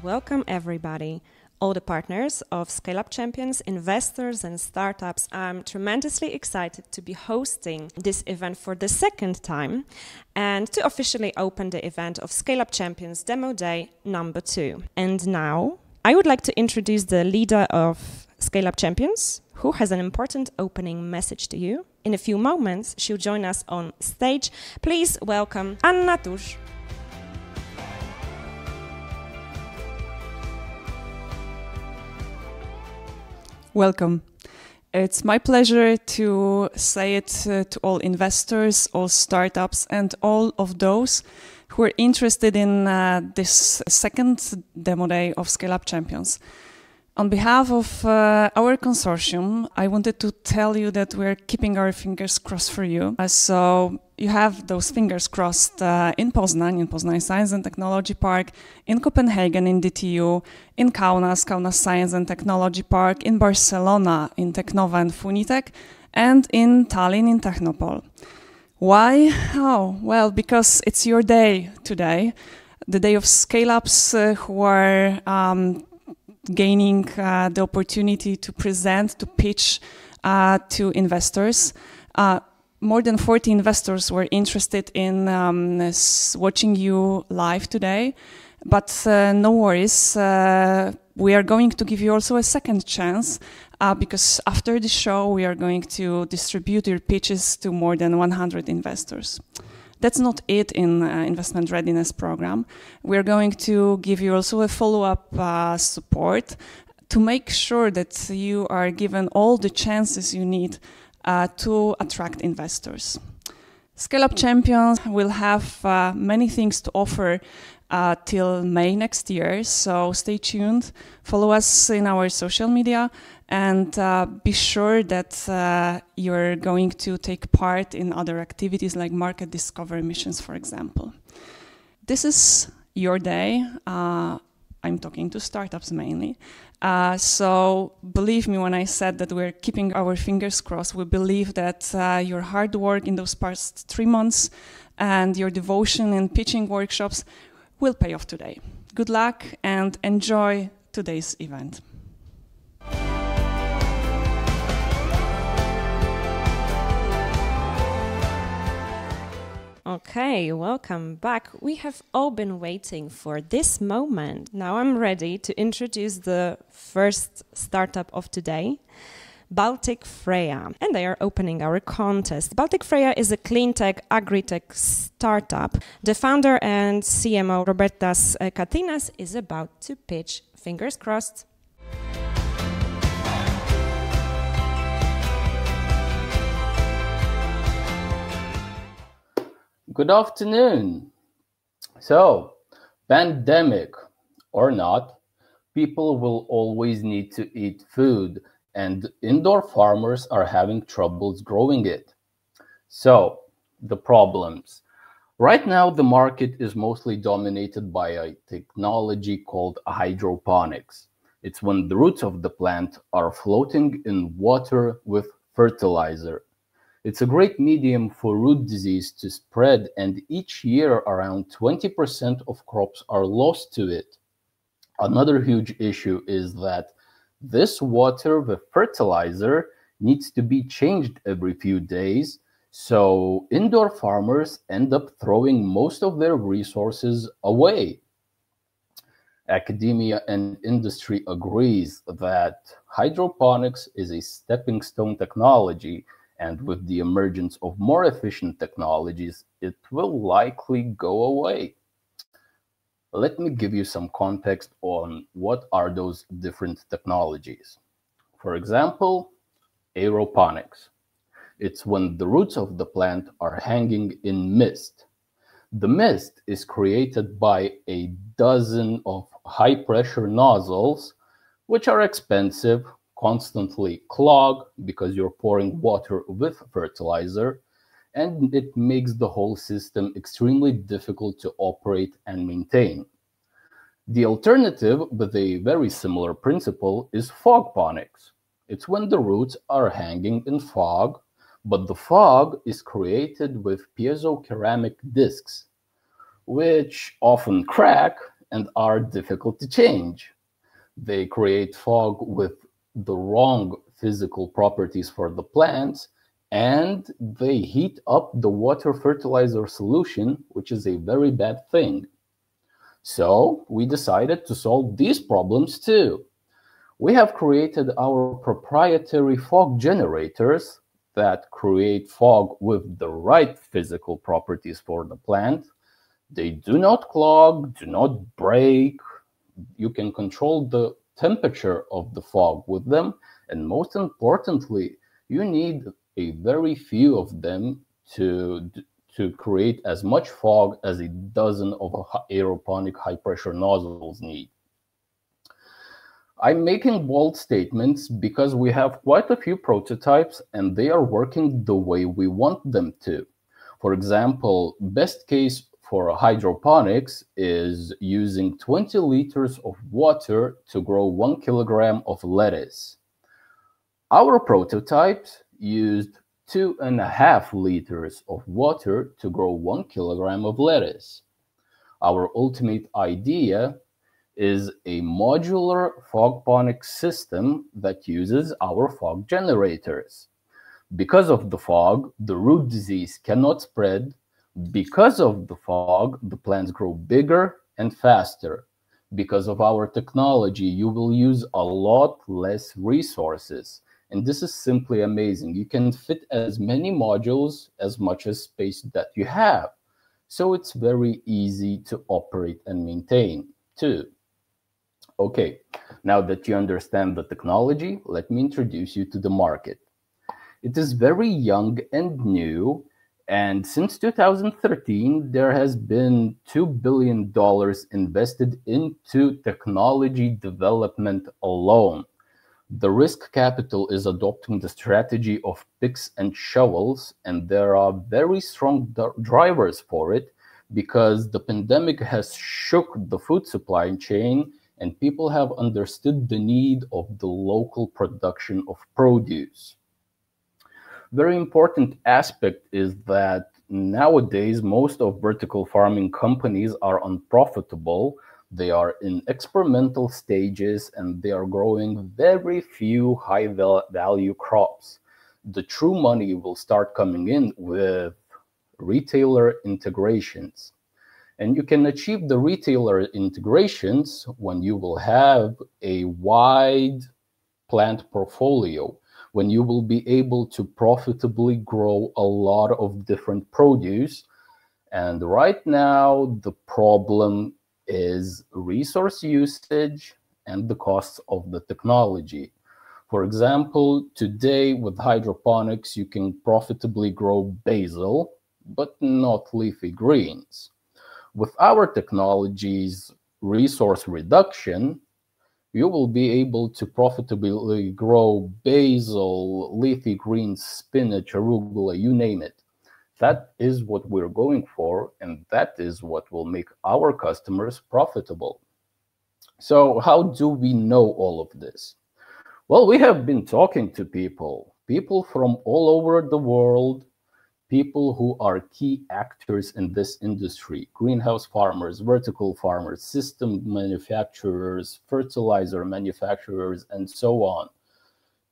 welcome everybody. All the partners of Scale Up Champions, investors and startups. I'm tremendously excited to be hosting this event for the second time and to officially open the event of Scale Up Champions Demo Day number 2. And now I would like to introduce the leader of Scale Up Champions, who has an important opening message to you. In a few moments, she'll join us on stage. Please welcome Anna Tusz. Welcome. It's my pleasure to say it to all investors, all startups, and all of those who are interested in this second demo day of Scale Up Champions. On behalf of our consortium, I wanted to tell you that we're keeping our fingers crossed for you. So you have those fingers crossed in Poznań Science and Technology Park, in Copenhagen, in DTU, in Kaunas Science and Technology Park, in Barcelona, in Technova and Funitech, and in Tallinn, in Technopol. Why? Oh, well, because it's your day today, the day of scale-ups who are gaining the opportunity to present, to pitch to investors. More than 40 investors were interested in watching you live today, but no worries. We are going to give you also a second chance because after the show we are going to distribute your pitches to more than 100 investors. That's not it in investment readiness program. We're going to give you also a follow-up support to make sure that you are given all the chances you need to attract investors. Scale Up Champions will have many things to offer till May next year, so stay tuned, follow us in our social media, and be sure that you're going to take part in other activities like market discovery missions, for example. This is your day. I'm talking to startups mainly. So believe me when I said that we're keeping our fingers crossed. We believe that your hard work in those past 3 months and your devotion in pitching workshops will pay off today. Good luck and enjoy today's event. Okay, welcome back. We have all been waiting for this moment. Now I'm ready to introduce the first startup of today, Baltic Freya, and they are opening our contest. Baltic Freya is a clean-tech, agri-tech startup. The founder and CMO, Robertas Katinas, is about to pitch. Fingers crossed. Good afternoon. So, pandemic or not, people will always need to eat food, and indoor farmers are having troubles growing it. So, the problems. Right now, the market is mostly dominated by a technology called hydroponics. It's when the roots of the plant are floating in water with fertilizer. It's a great medium for root disease to spread, and each year around 20% of crops are lost to it. Another huge issue is that this water with fertilizer needs to be changed every few days, so indoor farmers end up throwing most of their resources away. Academia and industry agrees that hydroponics is a stepping stone technology, and with the emergence of more efficient technologies, it will likely go away. Let me give you some context on what are those different technologies. For example, aeroponics. It's when the roots of the plant are hanging in mist. The mist is created by a dozen of high-pressure nozzles, which are expensive, constantly clog because you're pouring water with fertilizer, and it makes the whole system extremely difficult to operate and maintain. The alternative with a very similar principle is fogponics. It's when the roots are hanging in fog, but the fog is created with piezoceramic discs, which often crack and are difficult to change. They create fog with the wrong physical properties for the plants, and they heat up the water fertilizer solution, which is a very bad thing. So we decided to solve these problems too. We have created our proprietary fog generators that create fog with the right physical properties for the plant. They do not clog, do not break. You can control the temperature of the fog with them. And most importantly, you need a very few of them to create as much fog as a dozen of aeroponic high-pressure nozzles need. I'm making bold statements because we have quite a few prototypes and they are working the way we want them to. For example, best case for hydroponics is using 20 liters of water to grow 1 kilogram of lettuce. Our prototypes used 2.5 liters of water to grow 1 kilogram of lettuce. Our ultimate idea is a modular fogponics system that uses our fog generators. Because of the fog, the root disease cannot spread. Because of the fog, the plants grow bigger and faster. Because of our technology, you will use a lot less resources. And this is simply amazing. You can fit as many modules as much as space that you have. So it's very easy to operate and maintain too. Okay, now that you understand the technology, let me introduce you to the market. It is very young and new, and since 2013, there has been $2 billion invested into technology development alone. The risk capital is adopting the strategy of picks and shovels, and there are very strong drivers for it because the pandemic has shook the food supply chain and people have understood the need of the local production of produce. Very important aspect is that nowadays most of vertical farming companies are unprofitable. They are in experimental stages and they are growing very few high value crops. The true money will start coming in with retailer integrations. And you can achieve the retailer integrations when you will have a wide plant portfolio, when you will be able to profitably grow a lot of different produce. And right now, the problem is resource usage and the costs of the technology. For example, today with hydroponics, you can profitably grow basil, but not leafy greens. With our technology's resource reduction, you will be able to profitably grow basil, leafy greens, spinach, arugula, you name it. That is what we're going for, and that is what will make our customers profitable. So how do we know all of this? Well, we have been talking to people from all over the world, people who are key actors in this industry: greenhouse farmers, vertical farmers, system manufacturers, fertilizer manufacturers, and so on.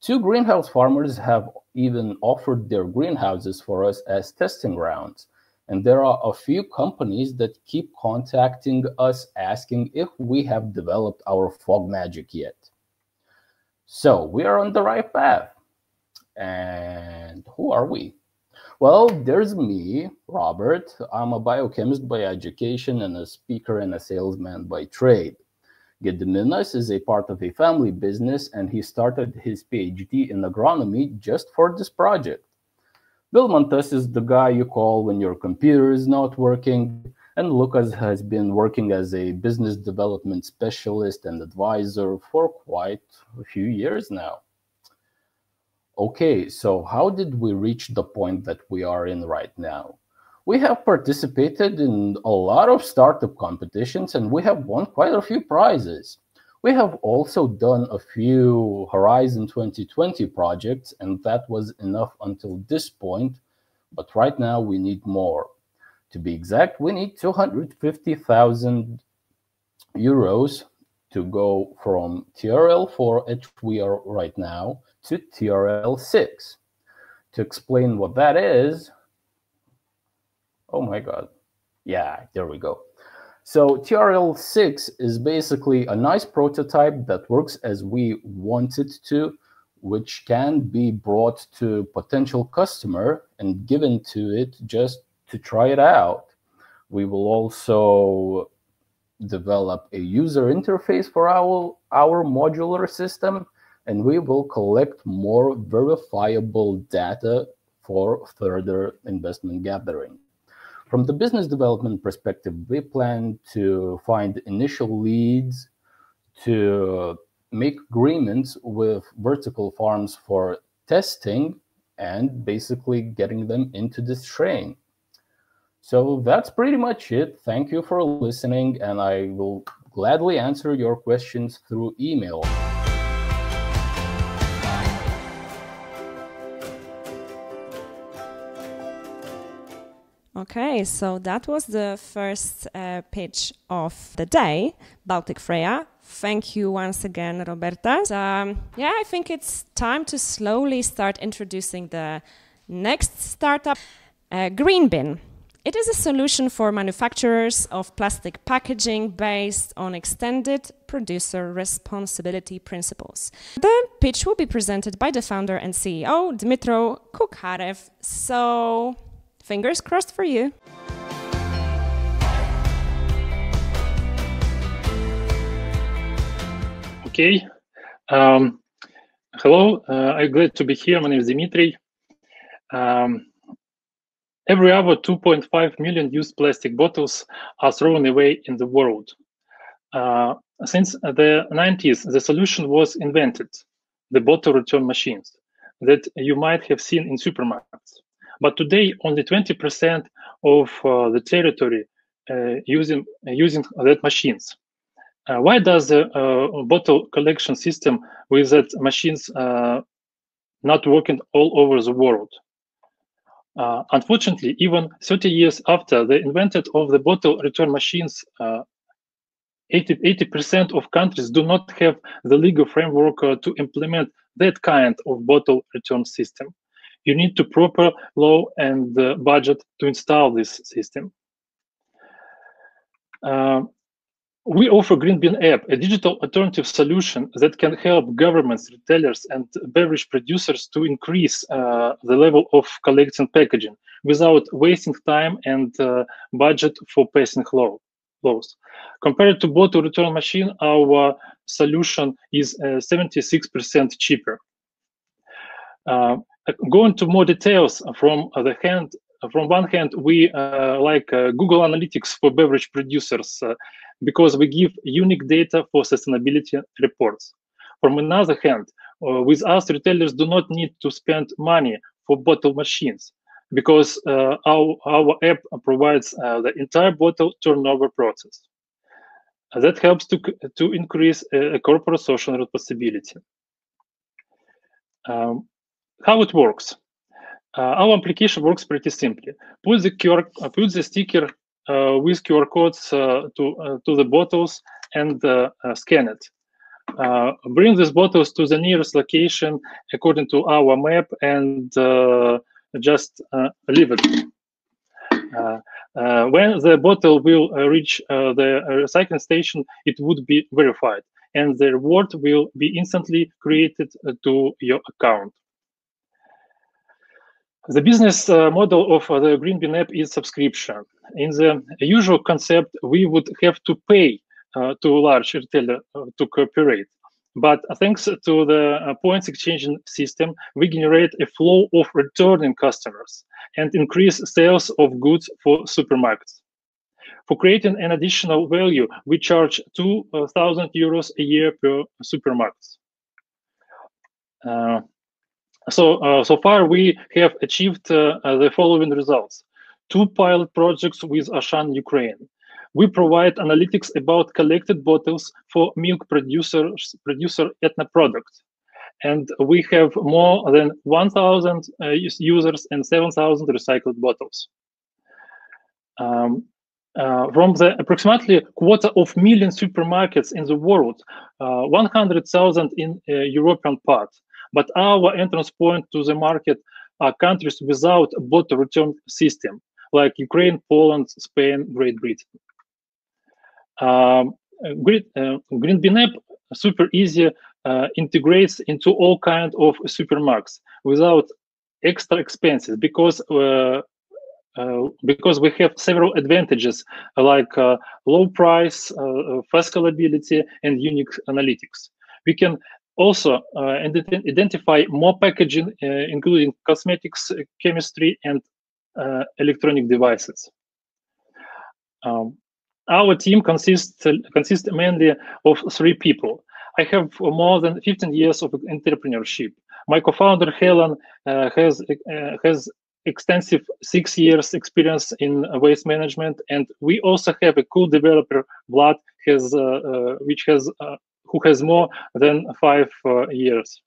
2 greenhouse farmers have even offered their greenhouses for us as testing grounds. And there are a few companies that keep contacting us asking if we have developed our fog magic yet. So we are on the right path. And who are we? Well, there's me, Robert. I'm a biochemist by education and a speaker and a salesman by trade. Gediminas is a part of a family business, and he started his PhD in agronomy just for this project. Vilmantas is the guy you call when your computer is not working, and Lucas has been working as a business development specialist and advisor for quite a few years now. Okay, so how did we reach the point that we are in right now? We have participated in a lot of startup competitions and we have won quite a few prizes. We have also done a few Horizon 2020 projects, and that was enough until this point, but right now we need more. To be exact, we need 250,000 euros to go from TRL4, which we are right now, to TRL6. To explain what that is, oh my God, yeah, there we go. So TRL6 is basically a nice prototype that works as we want it to, which can be brought to potential customer and given to it just to try it out. We will also develop a user interface for our modular system, and we will collect more verifiable data for further investment gathering. From the business development perspective, we plan to find initial leads, to make agreements with vertical farms for testing, and basically getting them into this train. So that's pretty much it. Thank you for listening, and I will gladly answer your questions through email. Okay, so that was the first pitch of the day, Baltic Freya. Thank you once again, Roberta. Yeah, I think it's time to slowly start introducing the next startup, Greenbin. It is a solution for manufacturers of plastic packaging based on extended producer responsibility principles. The pitch will be presented by the founder and CEO, Dmytro Kukharev. So, fingers crossed for you. Okay. Hello. I'm glad to be here. My name is Dmitry. Every hour, 2.5 million used plastic bottles are thrown away in the world. Since the 90s, the solution was invented, the bottle return machines that you might have seen in supermarkets. But today, only 20% of the territory using that machines. Why does the bottle collection system with that machines not working all over the world? Unfortunately, even 30 years after the invention of the bottle return machines, 80% of countries do not have the legal framework to implement that kind of bottle return system. You need to proper law and budget to install this system. We offer Greenbin app, a digital alternative solution that can help governments, retailers, and beverage producers to increase the level of collecting packaging without wasting time and budget for passing laws. Compared to bottle return machine, our solution is 76% cheaper. Going to more details, from one hand, we like Google Analytics for beverage producers because we give unique data for sustainability reports. From another hand, with us, retailers do not need to spend money for bottle machines because our app provides the entire bottle turnover process. That helps to increase corporate social responsibility. How it works? Our application works pretty simply. Put the sticker with QR codes to the bottles and scan it. Bring these bottles to the nearest location according to our map and just leave it. When the bottle will reach the recycling station, it would be verified, and the reward will be instantly created to your account. The business model of the Greenbin app is subscription. In the usual concept, we would have to pay to a large retailer to cooperate. But thanks to the points exchanging system, we generate a flow of returning customers and increase sales of goods for supermarkets. For creating an additional value, we charge 2,000 euros a year per supermarkets. So far, we have achieved the following results. 2 pilot projects with Ashan, Ukraine. We provide analytics about collected bottles for milk producer Etna products. And we have more than 1,000 users and 7,000 recycled bottles. From the approximately 250,000 supermarkets in the world, 100,000 in European part. But our entrance point to the market are countries without a bottle return system, like Ukraine, Poland, Spain, Great Britain. Greenbin app super easy integrates into all kinds of supermarkets without extra expenses because we have several advantages like low price, fast scalability, and unique analytics. We can also identify more packaging, including cosmetics, chemistry, and electronic devices. Our team consists mainly of 3 people. I have more than 15 years of entrepreneurship. My co-founder Helen has extensive 6 years experience in waste management, and we also have a co-developer Vlad who has more than 5 years.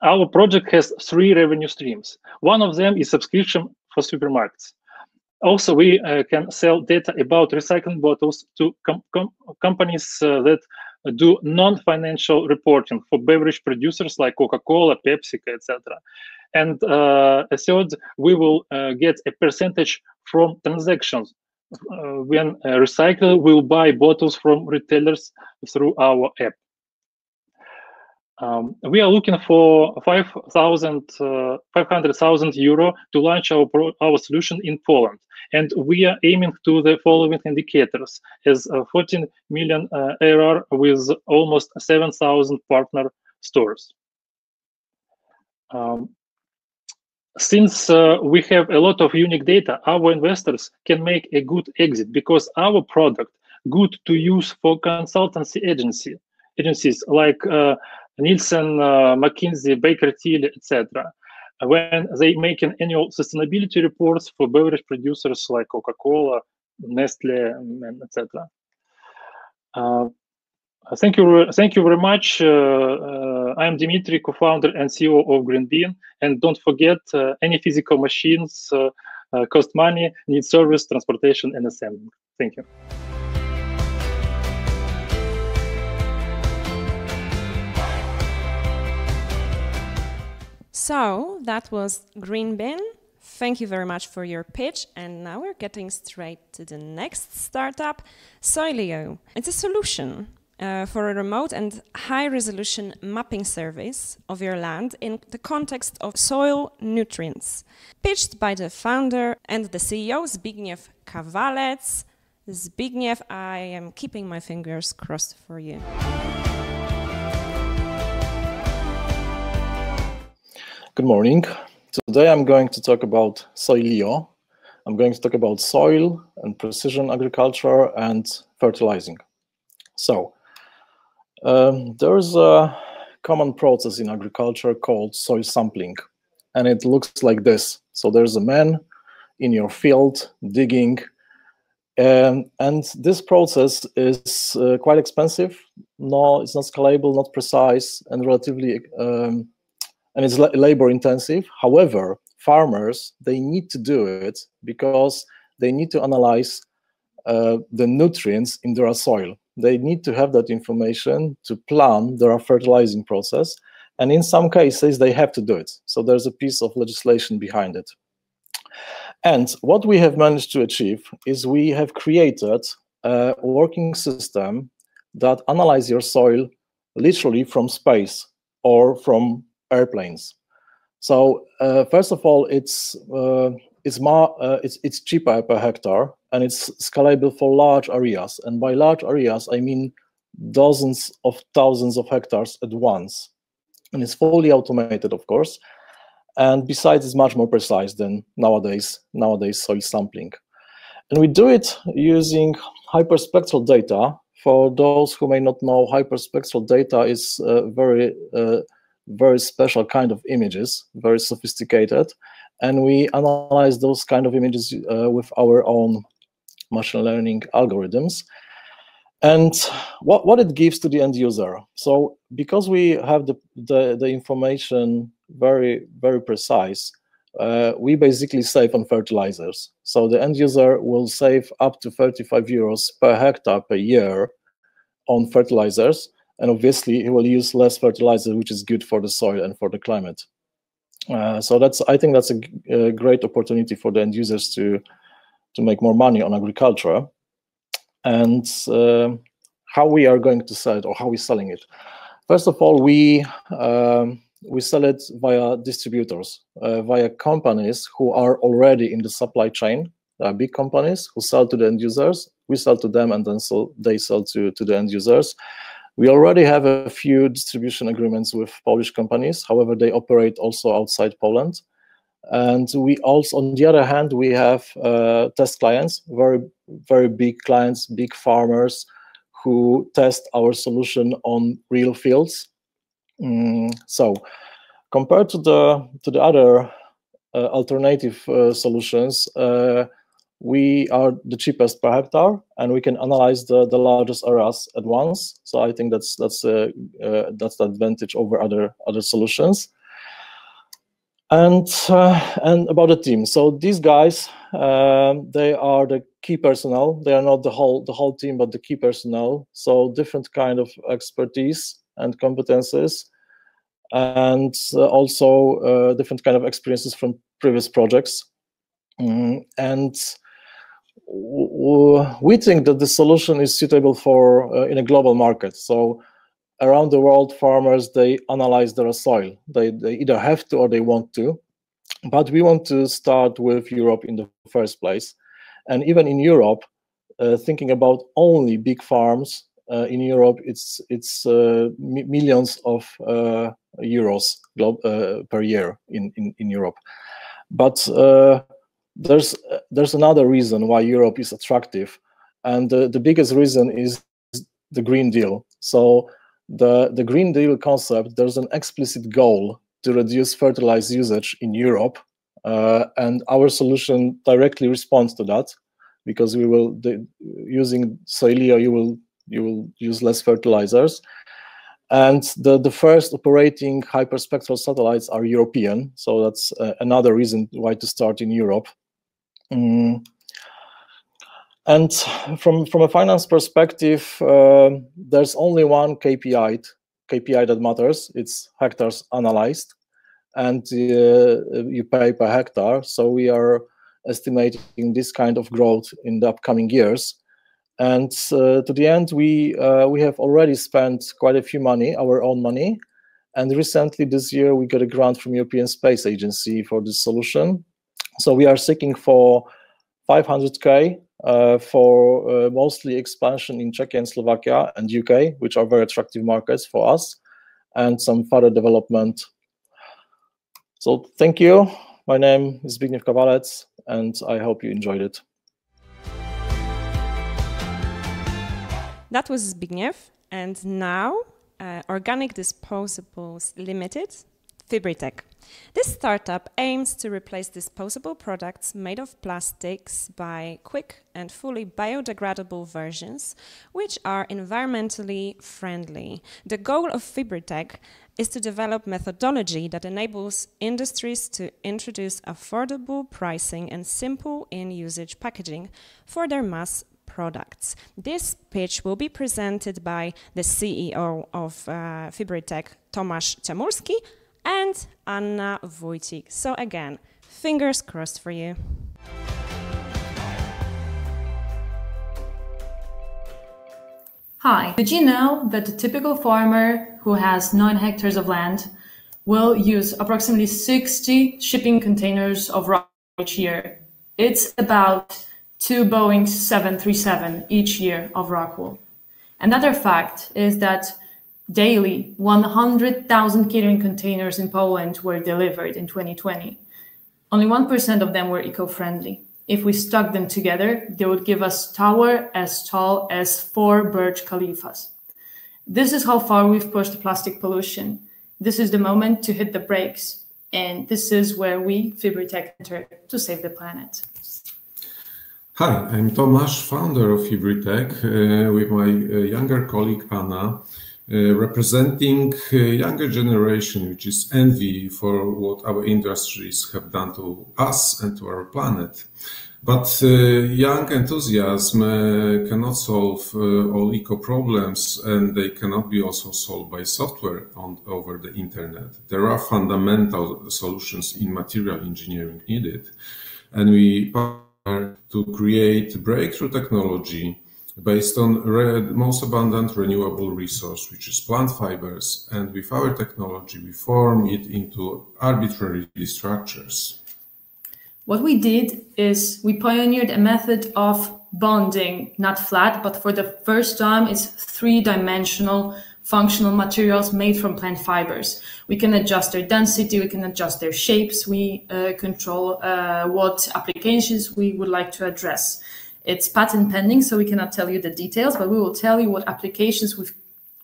Our project has 3 revenue streams. One of them is subscription for supermarkets. Also, we can sell data about recycling bottles to companies that do non-financial reporting for beverage producers like Coca-Cola, Pepsi, etc. And a third, we will get a percentage from transactions when a recycler will buy bottles from retailers through our app. We are looking for 500,000 euro to launch our solution in Poland, and we are aiming to the following indicators: as 14 million ARR with almost 7,000 partner stores. Since we have a lot of unique data, our investors can make a good exit because our product good to use for consultancy agencies like Nielsen, McKinsey, Baker Tilly, etc. When they make an annual sustainability reports for beverage producers like Coca-Cola, Nestle, etc. Thank you very much. I am Dimitri, co-founder and CEO of Greenbin. And don't forget, any physical machines cost money, need service, transportation, and assembling. Thank you. So that was Greenbin. Thank you very much for your pitch. And now we're getting straight to the next startup, SoilEO. It's a solution for a remote and high-resolution mapping service of your land in the context of soil nutrients. Pitched by the founder and the CEO, Zbigniew Kawalec. Zbigniew, I am keeping my fingers crossed for you. Good morning. Today I'm going to talk about SoilEO. I'm going to talk about soil and precision agriculture and fertilizing. So, there's a common process in agriculture called soil sampling, and it looks like this. So there's a man in your field digging, and this process is quite expensive. No, it's not scalable, not precise, and relatively and it's labor intensive. However, farmers, they need to do it because they need to analyze the nutrients in their soil. They need to have that information to plan their fertilizing process. And in some cases, they have to do it. So there's a piece of legislation behind it. And what we have managed to achieve is we have created a working system that analyzes your soil literally from space or from airplanes. So first of all, it's cheaper per hectare, and it's scalable for large areas. And by large areas, I mean dozens of thousands of hectares at once. And it's fully automated, of course. And besides, it's much more precise than nowadays soil sampling. And we do it using hyperspectral data. For those who may not know, hyperspectral data is very special kind of images, very sophisticated, and we analyze those kind of images with our own machine learning algorithms. And what it gives to the end user. So because we have the information very precise, we basically save on fertilizers. So the end user will save up to 35 euros per hectare per year on fertilizers, and obviously he will use less fertilizer, which is good for the soil and for the climate. So I think that's a great opportunity for the end users to make more money on agriculture. And how we are going to sell it, or how we're selling it. First of all, we sell it via distributors, via companies who are already in the supply chain. There are big companies who sell to the end users. We sell to them, and then they sell to the end users. We already have a few distribution agreements with Polish companies. However, they operate also outside Poland. And we also, on the other hand, we have test clients, very, very big clients, big farmers who test our solution on real fields. So compared to the other alternative solutions, we are the cheapest per hectare, and we can analyze the largest areas at once. So I think that's the advantage over other solutions. And about the team. So these guys, they are the key personnel. They are not the whole team, but the key personnel. So different kind of expertise and competences, and also different kind of experiences from previous projects. And we think that the solution is suitable for in a global market. So around the world, farmers, they analyze their soil. They either have to or they want to. But we want to start with Europe in the first place. And even in Europe, thinking about only big farms, in Europe, it's millions of euros per year in Europe. But there's another reason why Europe is attractive. And the biggest reason is the Green Deal. So the Green Deal concept, there's an explicit goal to reduce fertilizer usage in Europe, and our solution directly responds to that, because we will, using SoilEO, you will use less fertilizers. And the first operating hyperspectral satellites are European, so that's another reason why to start in Europe. And from a finance perspective, there's only one KPI that matters. It's hectares analyzed, and you pay per hectare. So we are estimating this kind of growth in the upcoming years. And to the end, we have already spent quite a few money, our own money. And recently this year, we got a grant from European Space Agency for this solution. So we are seeking for 500K for mostly expansion in Czechia and Slovakia and UK, which are very attractive markets for us, and some further development. So thank you. My name is Zbigniew Kawalec, and I hope you enjoyed it. That was Zbigniew, and now Organic Disposables Limited, FibriTech. This startup aims to replace disposable products made of plastics by quick and fully biodegradable versions, which are environmentally friendly. The goal of FibriTech is to develop methodology that enables industries to introduce affordable pricing and simple in-usage packaging for their mass products. This pitch will be presented by the CEO of FibriTech, Tomasz Czamurski, and Anna Wojcik. So again, fingers crossed for you. Hi, did you know that the typical farmer who has 9 hectares of land will use approximately 60 shipping containers of rock each year? It's about 2 Boeing 737 each year of rock wool. Another fact is that daily, 100,000 catering containers in Poland were delivered in 2020. Only 1% of them were eco-friendly. If we stuck them together, they would give us a tower as tall as 4 Burj Khalifas. This is how far we've pushed plastic pollution. This is the moment to hit the brakes. And this is where we, FibriTech, enter to save the planet. Hi, I'm Tomasz, founder of FibriTech, with my younger colleague Anna. representing younger generation, which is envy for what our industries have done to us and to our planet. But young enthusiasm cannot solve all eco problems, and they cannot be also solved by software over the internet. There are fundamental solutions in material engineering needed, and we partner to create breakthrough technology based on the most abundant renewable resource, which is plant fibers, and with our technology we form it into arbitrary structures. What we did is we pioneered a method of bonding, not flat, but for the first time it's three-dimensional functional materials made from plant fibers. We can adjust their density, we can adjust their shapes, we control what applications we would like to address. It's patent pending, so we cannot tell you the details, but we will tell you what applications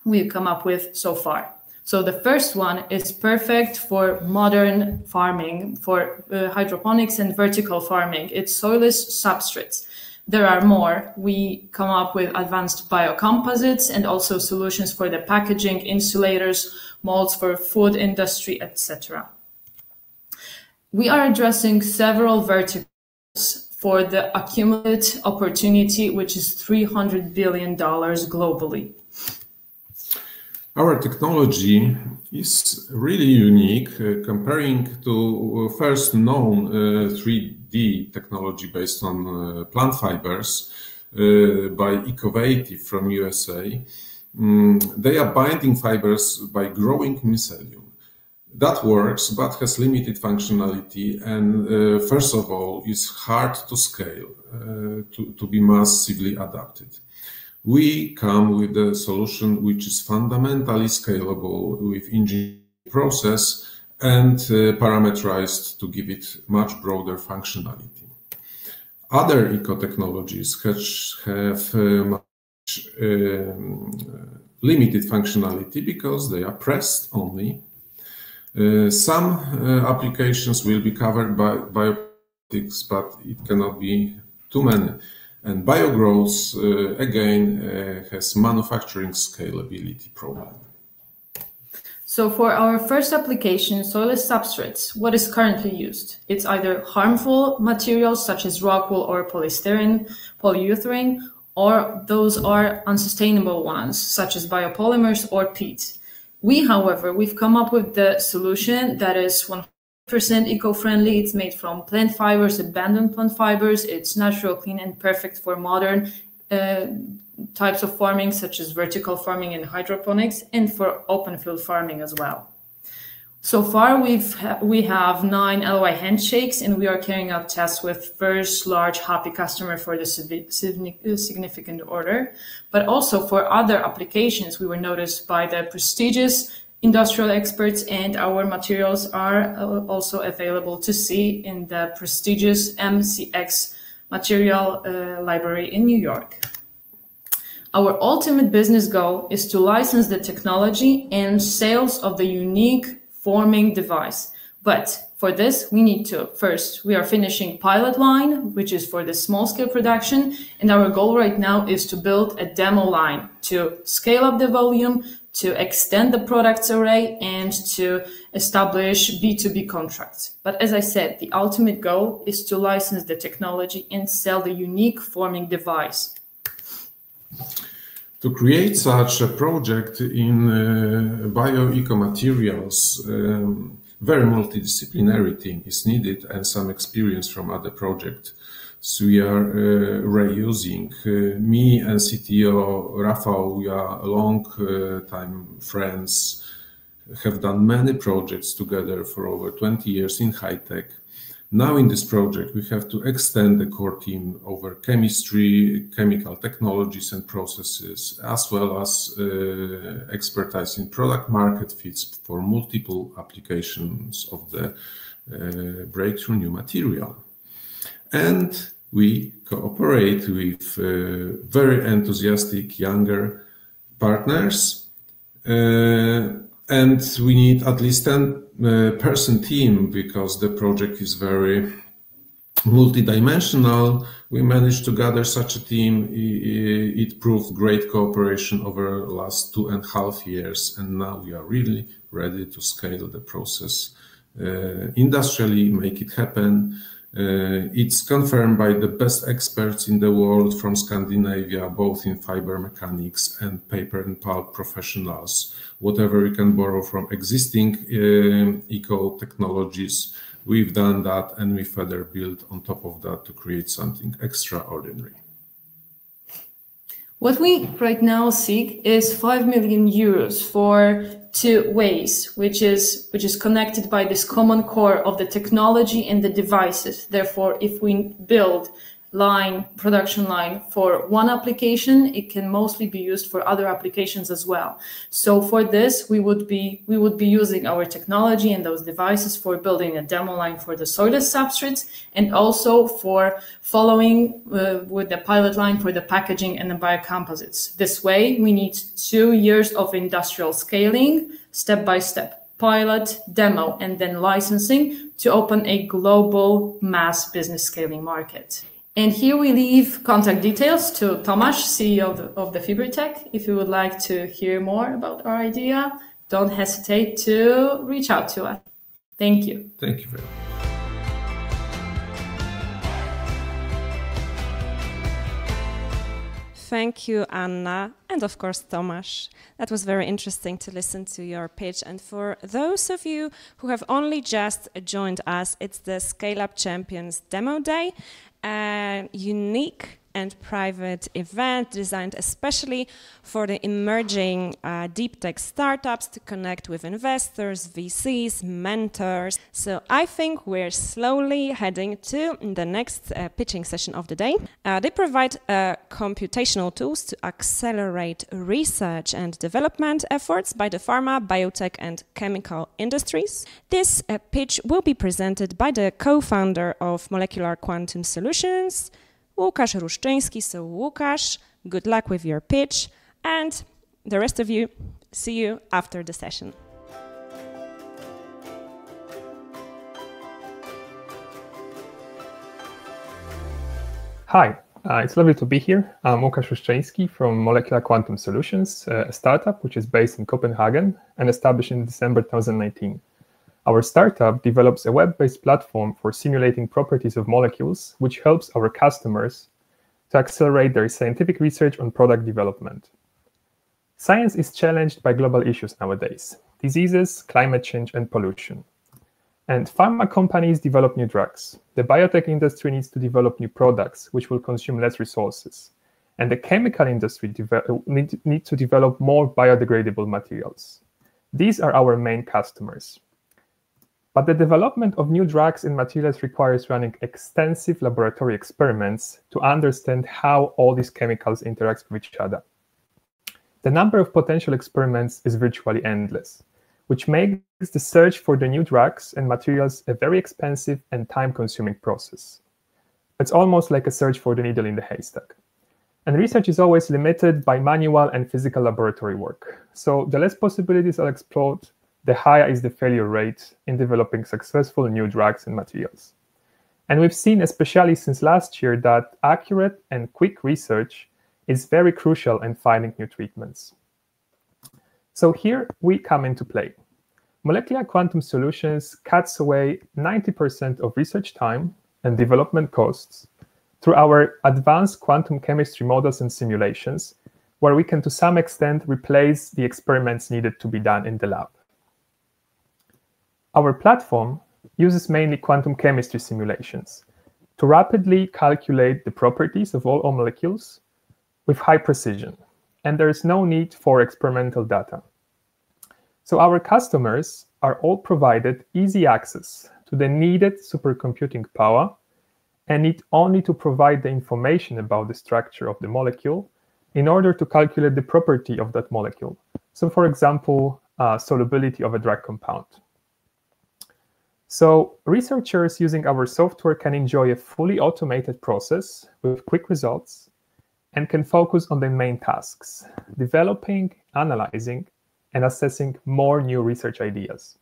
we've come up with so far. So the first one is perfect for modern farming, for hydroponics and vertical farming. It's soilless substrates. There are more. We come up with advanced biocomposites and also solutions for the packaging, insulators, molds for food industry, etc. We are addressing several verticals for the accumulated opportunity, which is $300 billion globally. Our technology is really unique comparing to first known 3D technology based on plant fibers by Ecovative from USA. They are binding fibers by growing mycelium. That works, but has limited functionality, and first of all, is hard to scale, to be massively adapted. We come with a solution which is fundamentally scalable with engineering process and parameterized to give it much broader functionality. Other eco-technologies have much limited functionality because they are pressed only. Some applications will be covered by bioplastics, but it cannot be too many. And biogrowth, again, has manufacturing scalability problem. So for our first application, soilless substrates, what is currently used? It's either harmful materials such as rock wool or polystyrene, polyurethane, or those are unsustainable ones such as biopolymers or peat. We've come up with the solution that is 100% eco-friendly. It's made from plant fibers, abandoned plant fibers. It's natural, clean, and perfect for modern types of farming, such as vertical farming and hydroponics, and for open field farming as well. So far, we have 9 LOI handshakes, and we are carrying out tests with first large happy customer for the significant order. But also for other applications, we were noticed by the prestigious industrial experts, and our materials are also available to see in the prestigious MCX material library in New York. Our ultimate business goal is to license the technology and sales of the unique forming device. But for this, we need to, first, we are finishing pilot line, which is for the small scale production. And our goal right now is to build a demo line to scale up the volume, to extend the products array, and to establish B2B contracts. But as I said, the ultimate goal is to license the technology and sell the unique forming device. To create such a project in bio-eco-materials, very multidisciplinary team is needed and some experience from other projects. So we are reusing. Me and CTO Rafał, we are long-time friends, have done many projects together for over 20 years in high-tech. Now in this project, we have to extend the core team over chemistry, chemical technologies and processes, as well as expertise in product market fits for multiple applications of the breakthrough new material. And we cooperate with very enthusiastic younger partners. And we need at least 10-person team because the project is very multidimensional we managed to gather such a team. It proved great cooperation over the last 2.5 years, and now we are really ready to scale the process industrially, make it happen. It's confirmed by the best experts in the world from Scandinavia, both in fiber mechanics and paper and pulp professionals. Whatever we can borrow from existing eco technologies, we've done that, and we further build on top of that to create something extraordinary. What we right now seek is 5 million euros for 2 ways, which is connected by this common core of the technology and the devices. Therefore, if we build production line for one application, it can mostly be used for other applications as well. So for this, we would be using our technology and those devices for building a demo line for the soilless substrates, and also for following with the pilot line for the packaging and the biocomposites. This way, we need 2 years of industrial scaling, step-by-step pilot, demo, and then licensing to open a global mass business scaling market. And here we leave contact details to Tomasz, CEO of the FibriTech. If you would like to hear more about our idea, don't hesitate to reach out to us. Thank you. Thank you very much. Thank you, Anna, and of course, Tomasz. That was very interesting to listen to your pitch. And for those of you who have only just joined us, it's the Scale Up Champions Demo Day, a unique and private event designed especially for the emerging deep tech startups to connect with investors, VCs, mentors. So I think we're slowly heading to the next pitching session of the day. They provide computational tools to accelerate research and development efforts by the pharma, biotech, and chemical industries. This pitch will be presented by the co-founder of Molecular Quantum Solutions, Łukasz Ruszczyński. So Łukasz, good luck with your pitch, and the rest of you, see you after the session. Hi, it's lovely to be here. I'm Łukasz Ruszczyński from Molecular Quantum Solutions, a startup which is based in Copenhagen and established in December 2019. Our startup develops a web-based platform for simulating properties of molecules, which helps our customers to accelerate their scientific research on product development. Science is challenged by global issues nowadays: diseases, climate change, and pollution. And pharma companies develop new drugs. The biotech industry needs to develop new products, which will consume less resources. And the chemical industry need to develop more biodegradable materials. These are our main customers. But the development of new drugs and materials requires running extensive laboratory experiments to understand how all these chemicals interact with each other. The number of potential experiments is virtually endless, which makes the search for the new drugs and materials a very expensive and time-consuming process. It's almost like a search for the needle in the haystack. And research is always limited by manual and physical laboratory work. So the less possibilities are explored, the higher is the failure rate in developing successful new drugs and materials. And we've seen, especially since last year, that accurate and quick research is very crucial in finding new treatments. So here we come into play. Molecular Quantum Solutions cuts away 90% of research time and development costs through our advanced quantum chemistry models and simulations, where we can to some extent replace the experiments needed to be done in the lab. Our platform uses mainly quantum chemistry simulations to rapidly calculate the properties of all molecules with high precision, and there is no need for experimental data. So our customers are all provided easy access to the needed supercomputing power and need only to provide the information about the structure of the molecule in order to calculate the property of that molecule. So for example, solubility of a drug compound. So researchers using our software can enjoy a fully automated process with quick results and can focus on the main tasks: developing, analyzing, and assessing more new research ideas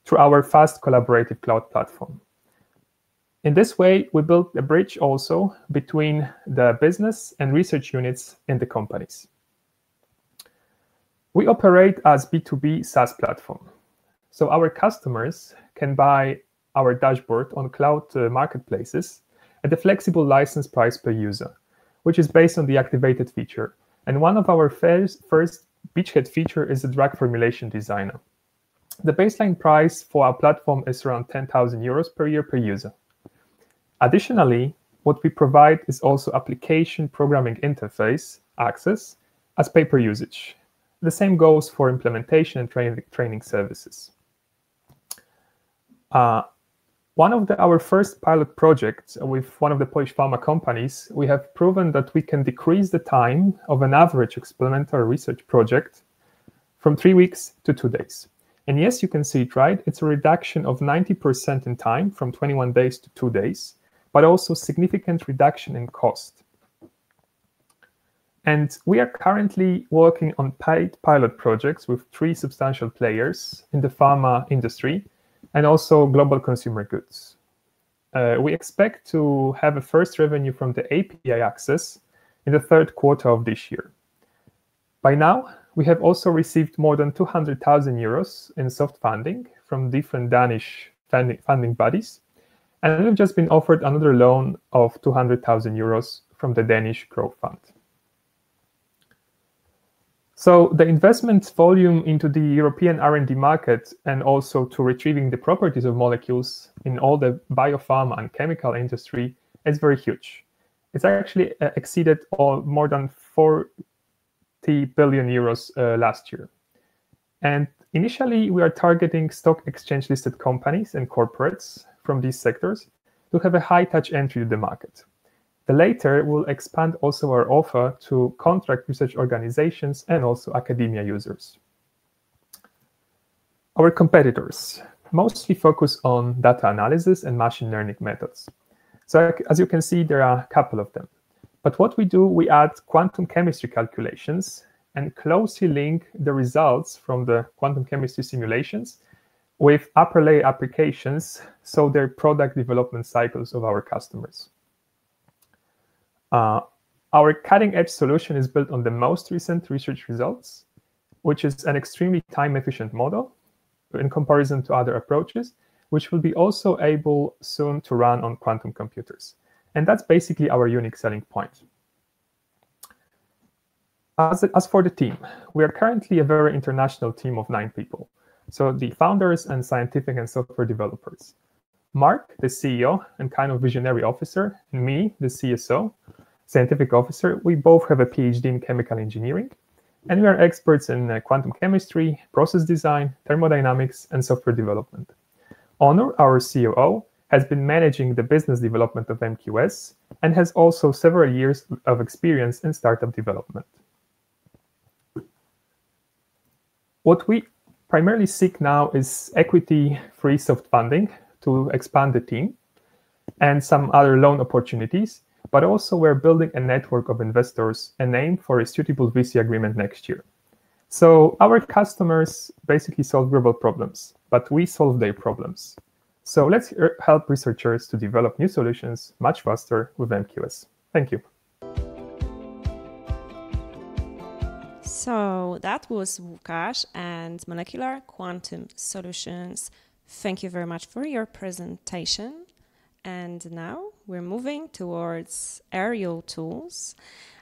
through our fast collaborative cloud platform. In this way, we built a bridge also between the business and research units in the companies. We operate as B2B SaaS platform. So our customers can buy our dashboard on cloud marketplaces at a flexible license price per user, which is based on the activated feature. And one of our first beachhead feature is the drug formulation designer. The baseline price for our platform is around 10,000 euros per year per user. Additionally, what we provide is also application programming interface access as pay-per-usage. The same goes for implementation and training services. One of our first pilot projects with one of the Polish pharma companies, we have proven that we can decrease the time of an average experimental research project from 3 weeks to 2 days. And yes, you can see it, right? It's a reduction of 90% in time from 21 days to 2 days, but also significant reduction in cost. And we are currently working on paid pilot projects with 3 substantial players in the pharma industry and also global consumer goods. We expect to have a first revenue from the API access in the 3rd quarter of this year. By now, we have also received more than 200,000 euros in soft funding from different Danish funding bodies. And we've just been offered another loan of 200,000 euros from the Danish Growth Fund. So the investment volume into the European R&D market and also to retrieving the properties of molecules in all the biopharma and chemical industry is very huge. It's actually exceeded more than 40 billion euros last year. And initially, we are targeting stock exchange listed companies and corporates from these sectors to have a high touch entry to the market. The later will expand also our offer to contract research organizations and also academia users. Our competitors mostly focus on data analysis and machine learning methods. So as you can see, there are a couple of them. But what we do, we add quantum chemistry calculations and closely link the results from the quantum chemistry simulations with upper layer applications, so they're product development cycles of our customers. Our cutting-edge solution is built on the most recent research results, which is an extremely time-efficient model in comparison to other approaches, which will be also able soon to run on quantum computers. And that's basically our unique selling point. As for the team, we are currently a very international team of 9 people. So the founders and scientific and software developers. Mark, the CEO and kind of visionary officer, and me, the CSO, scientific officer, we both have a PhD in chemical engineering, and we are experts in quantum chemistry, process design, thermodynamics, and software development. Honor, our COO, has been managing the business development of MQS and has also several years of experience in startup development. What we primarily seek now is equity-free soft funding to expand the team and some other loan opportunities, but also we're building a network of investors and aim for a suitable VC agreement next year. So our customers basically solve global problems, but we solve their problems. So let's help researchers to develop new solutions much faster with MQS. Thank you. So that was Łukasz and Molecular Quantum Solutions. Thank you very much for your presentation. And now we're moving towards Aeral Tools.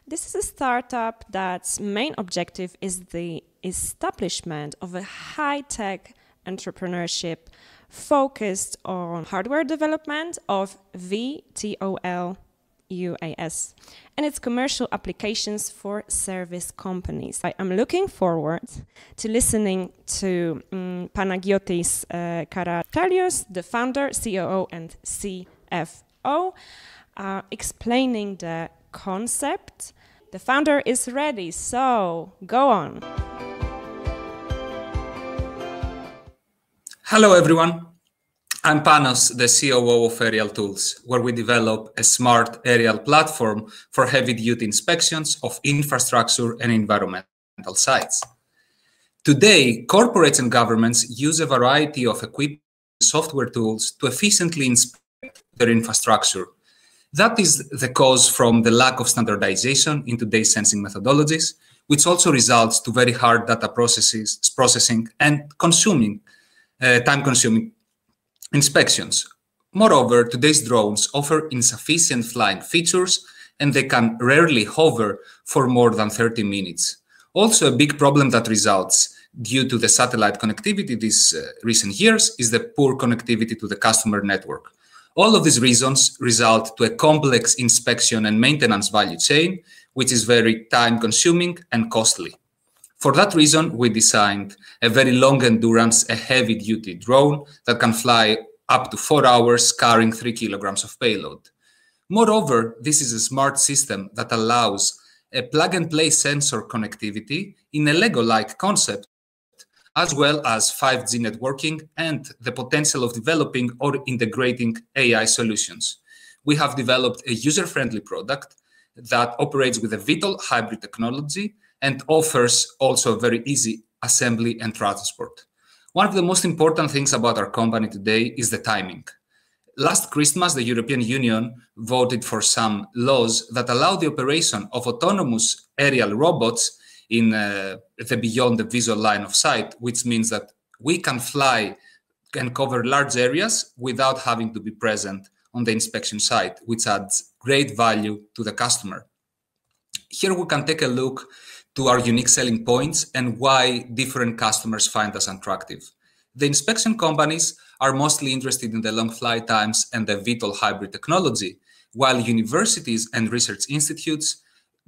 This is a startup that's main objective is the establishment of a high-tech entrepreneurship focused on hardware development of VTOL UAS and its commercial applications for service companies. I am looking forward to listening to Panagiotis Karatalios, the founder, COO, and CFO, explaining the concept. The founder is ready, so go on. Hello, everyone. I'm Panos, the COO of Aeral Tools, where we develop a smart aerial platform for heavy-duty inspections of infrastructure and environmental sites. Today, corporates and governments use a variety of equipment and software tools to efficiently inspect infrastructure. That is the cause from the lack of standardization in today's sensing methodologies, which also results to very hard data processing and time-consuming inspections. Moreover, today's drones offer insufficient flying features, and they can rarely hover for more than 30 minutes. Also, a big problem that results due to the satellite connectivity these recent years is the poor connectivity to the customer network. All of these reasons result to a complex inspection and maintenance value chain, which is very time-consuming and costly. For that reason, we designed a very long endurance, a heavy-duty drone that can fly up to 4 hours, carrying 3 kilograms of payload. Moreover, this is a smart system that allows a plug-and-play sensor connectivity in a Lego-like concept, as well as 5G networking and the potential of developing or integrating AI solutions. We have developed a user-friendly product that operates with a VTOL hybrid technology and offers also very easy assembly and transport. One of the most important things about our company today is the timing. Last Christmas, the European Union voted for some laws that allow the operation of autonomous aerial robots in the beyond the visual line of sight, which means that we can fly and cover large areas without having to be present on the inspection site, which adds great value to the customer. Here we can take a look to our unique selling points and why different customers find us attractive. The inspection companies are mostly interested in the long flight times and the VTOL hybrid technology, while universities and research institutes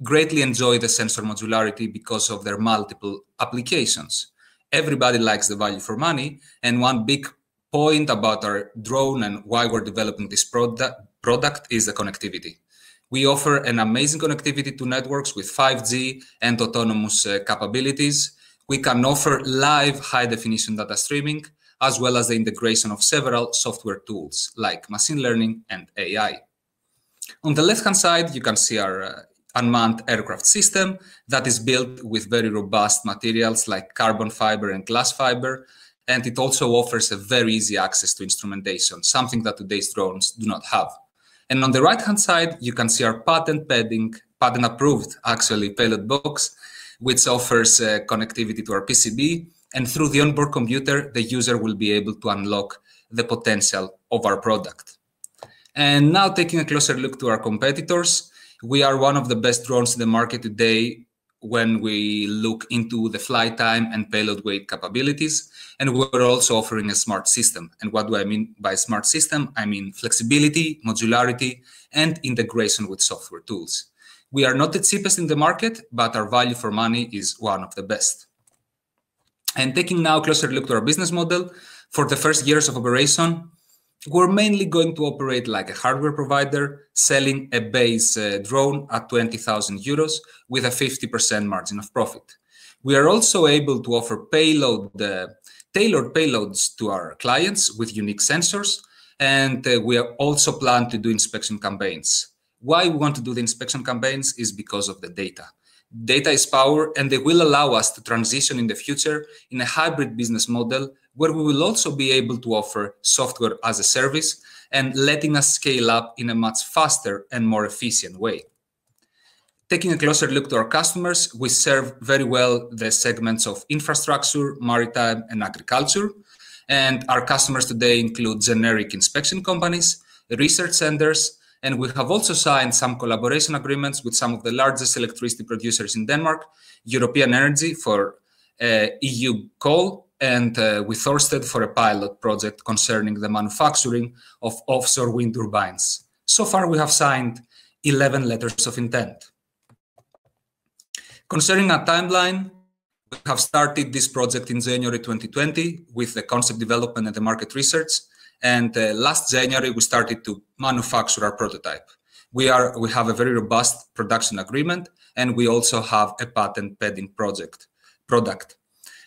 greatly enjoy the sensor modularity because of their multiple applications. Everybody likes the value for money, and one big point about our drone and why we're developing this product is the connectivity. We offer an amazing connectivity to networks with 5G and autonomous capabilities. We can offer live high-definition data streaming, as well as the integration of several software tools like machine learning and AI. On the left-hand side, you can see our unmanned aircraft system that is built with very robust materials like carbon fiber and glass fiber, and it also offers a very easy access to instrumentation, something that today's drones do not have. And on the right-hand side, you can see our patent-approved, payload box, which offers connectivity to our PCB, and through the onboard computer, the user will be able to unlock the potential of our product. And now taking a closer look to our competitors, we are one of the best drones in the market today when we look into the flight time and payload weight capabilities. And we're also offering a smart system. And what do I mean by smart system? I mean flexibility, modularity, and integration with software tools. We are not the cheapest in the market, but our value for money is one of the best. And taking now a closer look to our business model, for the first years of operation, we're mainly going to operate like a hardware provider, selling a base drone at 20,000 euros with a 50% margin of profit. We are also able to offer tailored payloads to our clients with unique sensors, and we are also plan to do inspection campaigns. Why we want to do the inspection campaigns is because of the data. Data is power, and they will allow us to transition in the future in a hybrid business model where we will also be able to offer software as a service and letting us scale up in a much faster and more efficient way. Taking a closer look to our customers, we serve very well the segments of infrastructure, maritime, and agriculture. And our customers today include generic inspection companies, research centers, and we have also signed some collaboration agreements with some of the largest electricity producers in Denmark, European Energy for EU coal, and with Ørsted for a pilot project concerning the manufacturing of offshore wind turbines. So far, we have signed 11 letters of intent. Concerning our timeline, we have started this project in January 2020 with the concept development and the market research. And last January, we started to manufacture our prototype. We have a very robust production agreement, and we also have a patent pending product.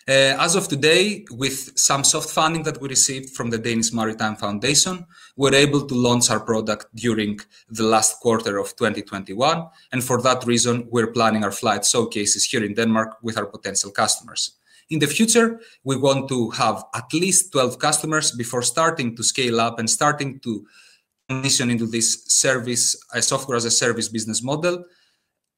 As of today, with some soft funding that we received from the Danish Maritime Foundation, we're able to launch our product during the last quarter of 2021. And for that reason, we're planning our flight showcases here in Denmark with our potential customers. In the future, we want to have at least 12 customers before starting to scale up and starting to transition into this service, a software as a service business model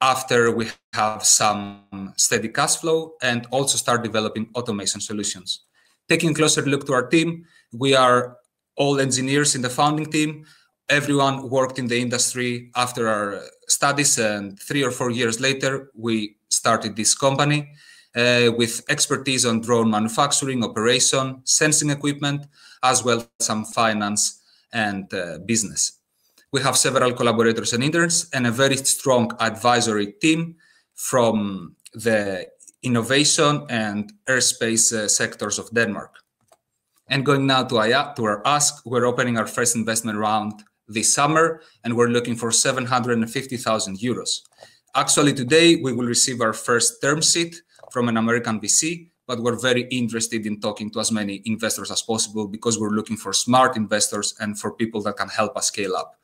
after we have some steady cash flow and also start developing automation solutions. Taking a closer look to our team, we are all engineers in the founding team. Everyone worked in the industry after our studies, and 3 or 4 years later, we started this company with expertise on drone manufacturing, operation, sensing equipment, as well as some finance and business. We have several collaborators and interns and a very strong advisory team from the innovation and airspace sectors of Denmark. And going now to our ask, we're opening our first investment round this summer, and we're looking for 750,000 euros. Actually, today we will receive our first term sheet from an American VC, but we're very interested in talking to as many investors as possible because we're looking for smart investors and for people that can help us scale up.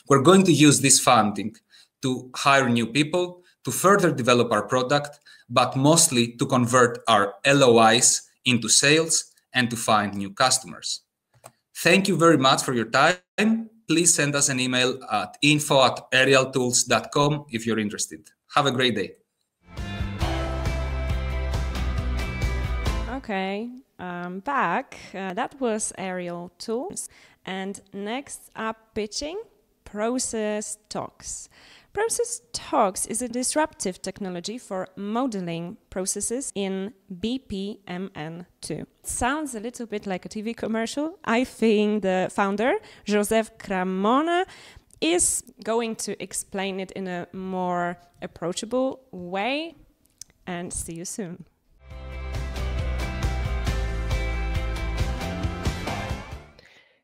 We're going to use this funding to hire new people, to further develop our product, but mostly to convert our LOIs into sales and to find new customers. Thank you very much for your time. Please send us an email at info@aerealtools.com if you're interested. Have a great day. Okay, back. That was Aeral Tools. And next up, pitching Process Talks. Process Talks is a disruptive technology for modeling processes in BPMN2. Sounds a little bit like a TV commercial. I think the founder, Joseph Cremona, is going to explain it in a more approachable way. And see you soon.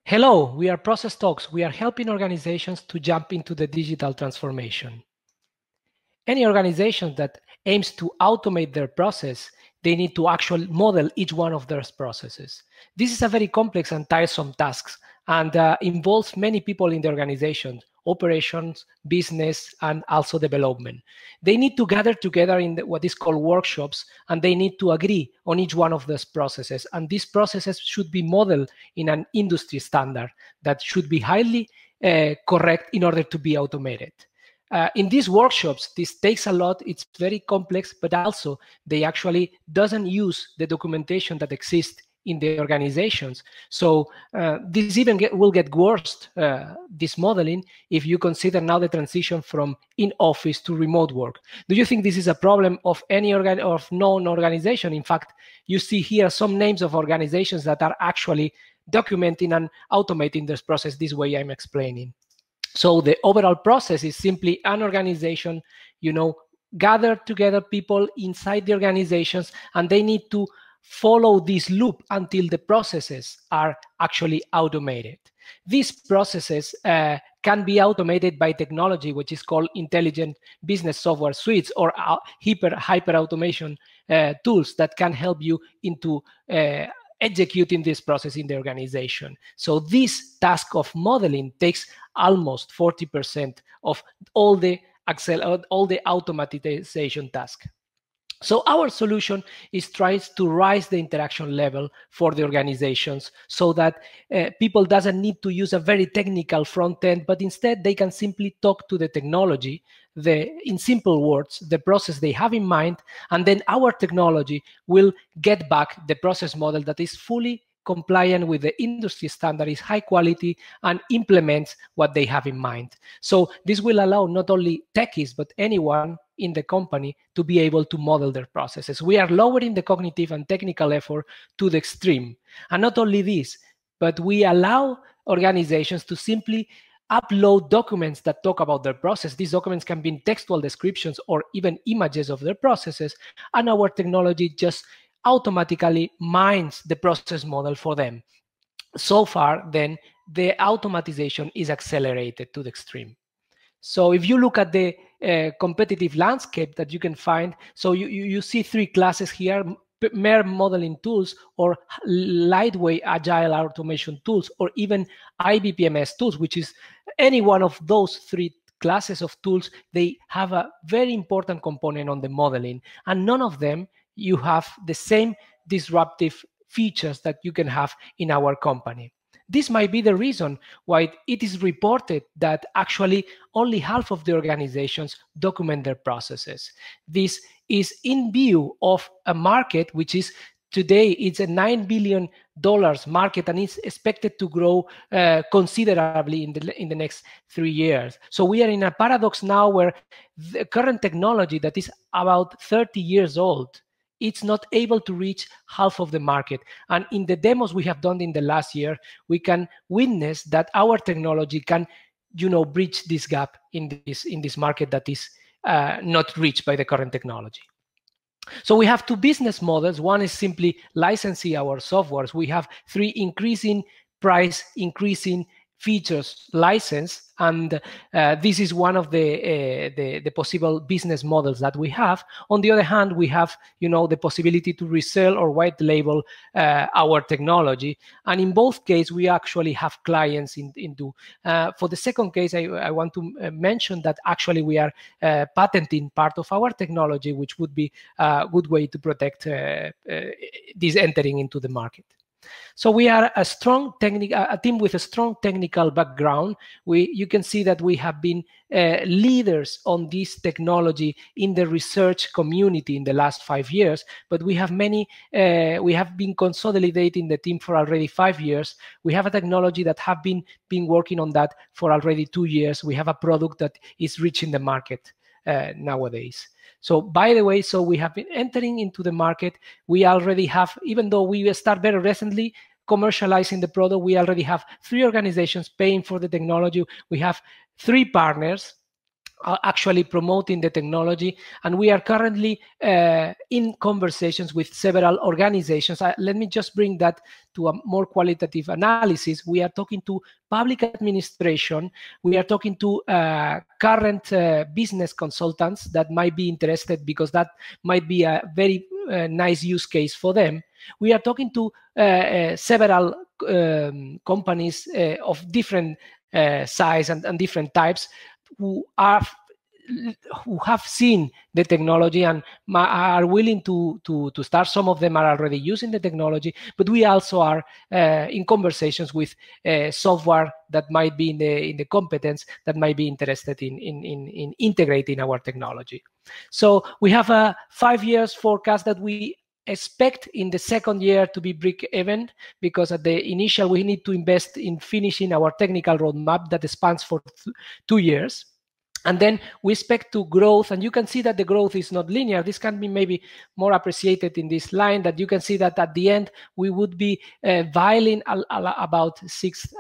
Hello, we are Process Talks. We are helping organizations to jump into the digital transformation. Any organization that aims to automate their process, they need to actually model each one of their processes. This is a very complex and tiresome task and involves many people in the organization, operations, business, and also development. They need to gather together in what is called workshops, and they need to agree on each one of those processes. And these processes should be modeled in an industry standard that should be highly correct in order to be automated. In these workshops, this takes a lot. It's very complex, but also they actually doesn't use the documentation that exists in the organizations. So this even will get worse, this modeling, if you consider now the transition from in-office to remote work. Do you think this is a problem of any known organization? In fact, you see here some names of organizations that are actually documenting and automating this process this way I'm explaining. So the overall process is simply an organization, gather together people inside the organizations, and they need to follow this loop until the processes are actually automated. These processes can be automated by technology, which is called intelligent business software suites or hyper automation tools that can help you into executing this process in the organization. So this task of modeling takes almost 40% of all the automatization task. So our solution is tries to rise the interaction level for the organizations so that people doesn't need to use a very technical front end, but instead they can simply talk to the technology, in simple words, the process they have in mind, and then our technology will get back the process model that is fully compliant with the industry standard, is high quality, and implements what they have in mind. So this will allow not only techies, but anyone in the company to be able to model their processes. We are lowering the cognitive and technical effort to the extreme. And not only this, but we allow organizations to simply upload documents that talk about their process. These documents can be textual descriptions or even images of their processes, and our technology just automatically mines the process model for them. So far, then, the automatization is accelerated to the extreme. So if you look at the competitive landscape that you can find, so you see three classes here: mere modeling tools, or lightweight agile automation tools, or even IBPMS tools, which is any one of those three classes of tools. They have a very important component on the modeling, and none of them you have the same disruptive features that you can have in our company. this might be the reason why it is reported that actually only half of the organizations document their processes. This is in view of a market which is today it's a $9 billion market, and it's expected to grow considerably in the next 3 years. So we are in a paradox now where the current technology that is about 30 years old, it's not able to reach half of the market. And in the demos we have done in the last year, we can witness that our technology can, bridge this gap in this market that is not reached by the current technology. So we have two business models. One is simply licensing our softwares. We have 3 increasing price, increasing features license, and this is one of the possible business models that we have. On the other hand, we have the possibility to resell or white label our technology, and in both cases we actually have clients into. For the second case, I want to mention that actually we are patenting part of our technology, which would be a good way to protect this entering into the market. So we are a strong a team with a strong technical background. You can see that we have been leaders on this technology in the research community in the last 5 years, but we have we have been consolidating the team for already 5 years. We have a technology that have been working on that for already 2 years. We have a product that is reaching the market nowadays. So by the way, we have been entering into the market. We already have, even though we start very recently commercializing the product, we already have 3 organizations paying for the technology. We have 3 partners actually promoting the technology, and we are currently in conversations with several organizations. Let me just bring that to a more qualitative analysis. We are talking to public administration. We are talking to current business consultants that might be interested, because that might be a very nice use case for them. We are talking to several companies of different size and different types, who have seen the technology and are willing to start. Some of them are already using the technology, but we also are in conversations with software that might be in the competence that might be interested in integrating our technology. So we have a 5 years forecast that we expect in the second year to be break even, because at the initial we need to invest in finishing our technical roadmap that spans for 2 years. And then we expect to growth, and you can see that the growth is not linear. This can be maybe more appreciated in this line, that you can see that at the end we would be vialing about 6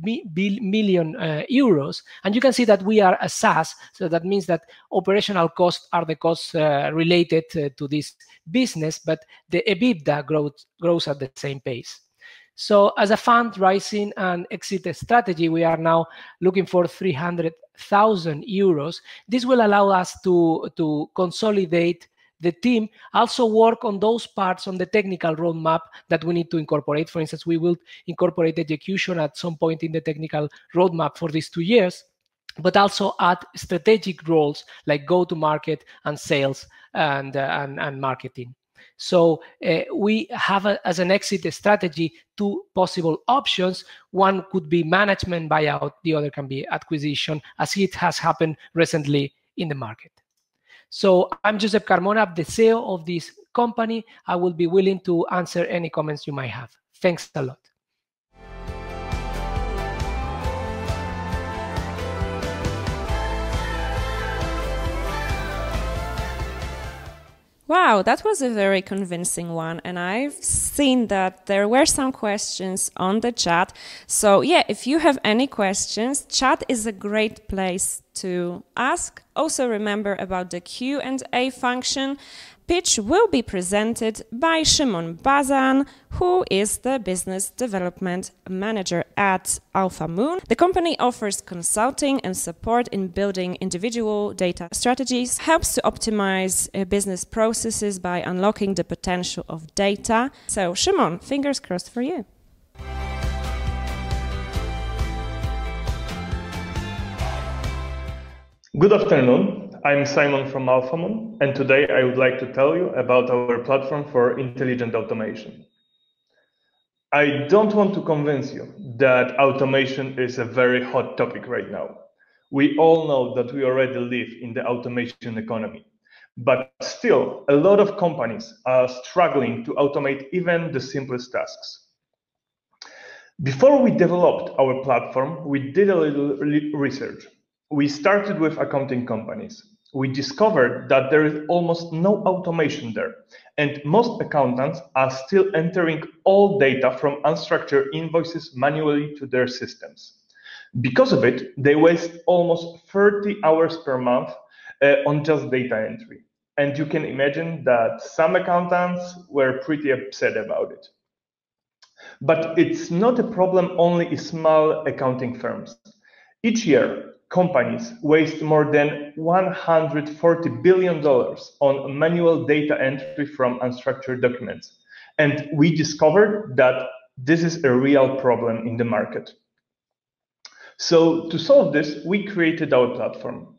million euros. And you can see that we are a SaaS, so that means that operational costs are the costs related to this business, but the EBITDA grows at the same pace. So as a fundraising and exit strategy, we are now looking for 300,000 euros. This will allow us to consolidate the team, also work on those parts on the technical roadmap that we need to incorporate. For instance, we will incorporate execution at some point in the technical roadmap for these 2 years, but also add strategic roles like go-to-market and sales and marketing. So we have as an exit strategy 2 possible options. One could be management buyout, the other can be acquisition, as it has happened recently in the market. So I'm Josep Carmona, the CEO of this company. I will be willing to answer any comments you might have. Thanks a lot. Wow, that was a very convincing one, and I've seen that there were some questions on the chat. So yeah, if you have any questions, chat is a great place to ask. Also remember about the Q&A function. Pitch will be presented by Szymon Bazan, who is the Business Development Manager at Alphamoon. The company offers consulting and support in building individual data strategies, helps to optimize business processes by unlocking the potential of data. So, Szymon, fingers crossed for you. Good afternoon. I'm Simon from Alphamoon, and today I would like to tell you about our platform for intelligent automation. I don't want to convince you that automation is a very hot topic right now. We all know that we already live in the automation economy. But still, a lot of companies are struggling to automate even the simplest tasks. Before we developed our platform, we did a little research. We started with accounting companies. We discovered that there is almost no automation there, and most accountants are still entering all data from unstructured invoices manually to their systems. Because of it, they waste almost 30 hours per month on just data entry. And you can imagine that some accountants were pretty upset about it. But it's not a problem only in small accounting firms. Each year, companies waste more than $140 billion on manual data entry from unstructured documents. And we discovered that this is a real problem in the market. So to solve this, we created our platform.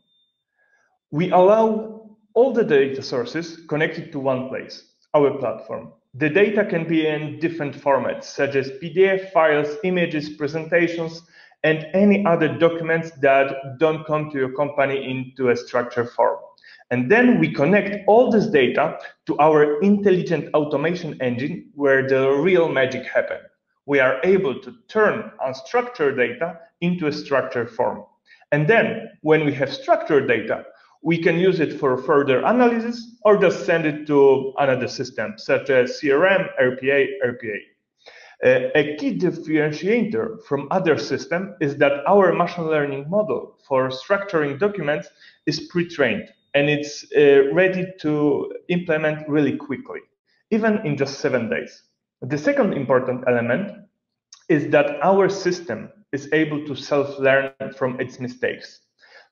We allow all the data sources connected to one place, our platform. The data can be in different formats, such as PDF files, images, presentations, and any other documents that don't come to your company into a structured form. And then we connect all this data to our intelligent automation engine, where the real magic happens. We are able to turn unstructured data into a structured form. And then, when we have structured data, we can use it for further analysis or just send it to another system, such as CRM, RPA. A key differentiator from other systems is that our machine learning model for structuring documents is pre-trained, and it's ready to implement really quickly, even in just 7 days. The second important element is that our system is able to self-learn from its mistakes.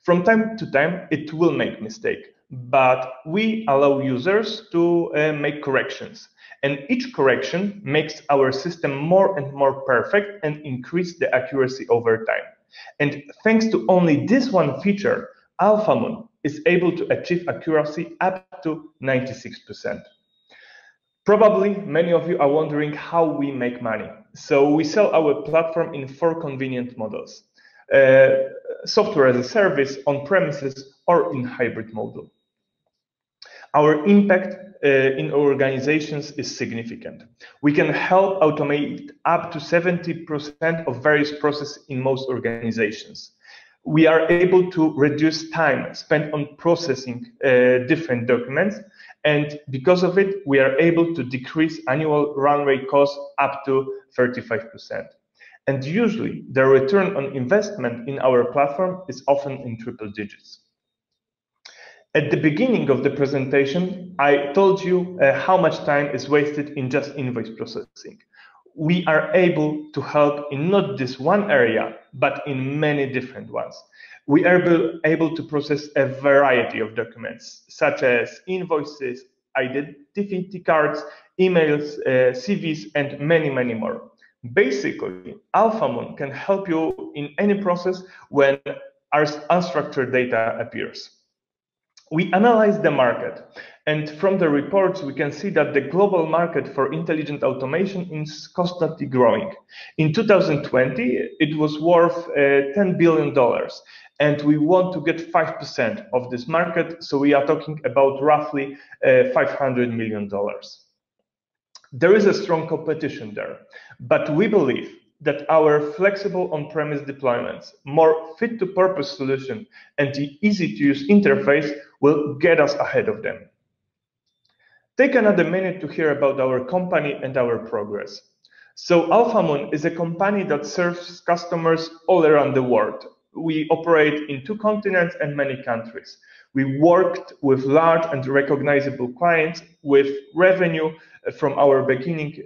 From time to time, it will make mistakes, but we allow users to make corrections. And each correction makes our system more and more perfect and increase the accuracy over time. And thanks to only this one feature, Alphamoon is able to achieve accuracy up to 96%. Probably many of you are wondering how we make money. So we sell our platform in 4 convenient models. Software as a service, on-premises, or in hybrid model. Our impact in organizations is significant. We can help automate up to 70% of various processes in most organizations. We are able to reduce time spent on processing different documents, and because of it, we are able to decrease annual run rate costs up to 35%. And usually, the return on investment in our platform is often in triple digits. At the beginning of the presentation, I told you how much time is wasted in just invoice processing. We are able to help in not this one area, but in many different ones. We are able to process a variety of documents, such as invoices, identity cards, emails, CVs, and many, many more. Basically, Alphamoon can help you in any process when our unstructured data appears. We analyze the market, and from the reports, we can see that the global market for intelligent automation is constantly growing. In 2020, it was worth $10 billion, and we want to get 5% of this market, so we are talking about roughly $500 million. There is a strong competition there, but we believe that our flexible on-premise deployments, more fit-to-purpose solution, and the easy-to-use interface will get us ahead of them. Take another minute to hear about our company and our progress. So Alphamoon is a company that serves customers all around the world. We operate in 2 continents and many countries. We worked with large and recognizable clients with revenue from our beginning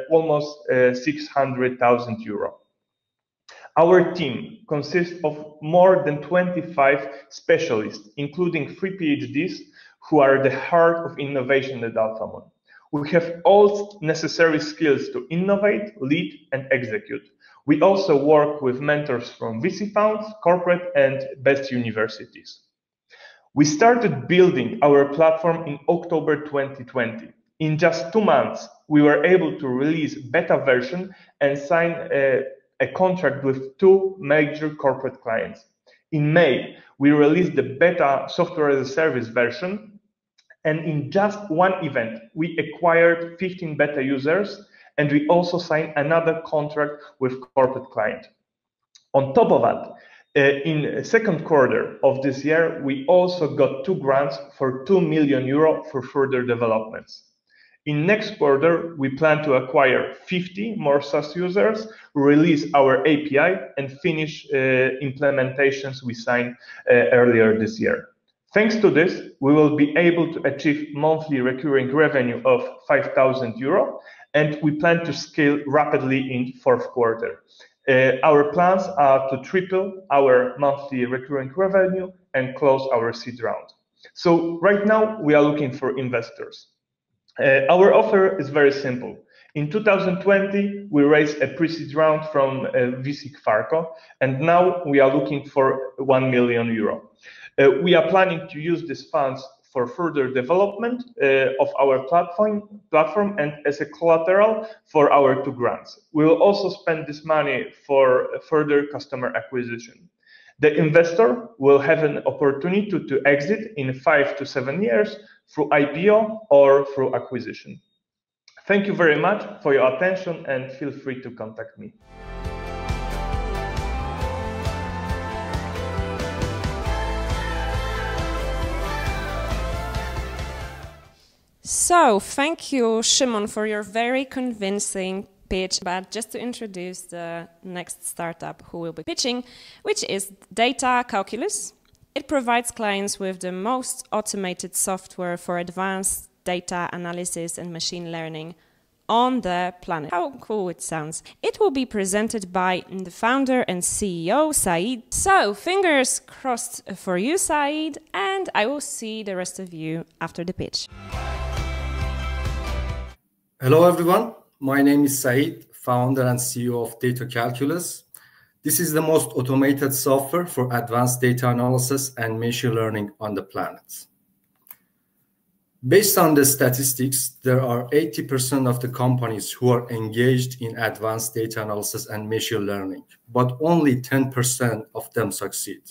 almost 600,000 euro. Our team consists of more than 25 specialists, including 3 PhDs, who are the heart of innovation at Alphamoon. We have all necessary skills to innovate, lead, and execute. We also work with mentors from VC funds, corporate, and best universities. We started building our platform in October 2020. In just 2 months, we were able to release beta version and sign a contract with 2 major corporate clients. In May, we released the beta software as a service version, and in just 1 event, we acquired 15 beta users, and we also signed another contract with corporate client. On top of that, in the second quarter of this year, we also got 2 grants for 2 million euro for further developments. In next quarter, we plan to acquire 50 more SaaS users, release our API, and finish implementations we signed earlier this year. Thanks to this, we will be able to achieve monthly recurring revenue of 5,000 euro, and we plan to scale rapidly in fourth quarter. Our plans are to triple our monthly recurring revenue and close our seed round. So right now, we are looking for investors. Our offer is very simple. In 2020, we raised a pre-seed round from VC Farco, and now we are looking for 1 million euro. We are planning to use these funds for further development of our platform and as a collateral for our 2 grants. We will also spend this money for further customer acquisition. The investor will have an opportunity to exit in 5 to 7 years through IPO or through acquisition. Thank you very much for your attention, and feel free to contact me. So, thank you, Szymon, for your very convincing pitch. But just to introduce the next startup who will be pitching, which is DataCalculus. It provides clients with the most automated software for advanced data analysis and machine learning on the planet. How cool it sounds. It will be presented by the founder and CEO, Said. So, fingers crossed for you, Said, and I will see the rest of you after the pitch. Hello, everyone. My name is Said, founder and CEO of DataCalculus. This is the most automated software for advanced data analysis and machine learning on the planet. Based on the statistics, there are 80% of the companies who are engaged in advanced data analysis and machine learning, but only 10% of them succeed.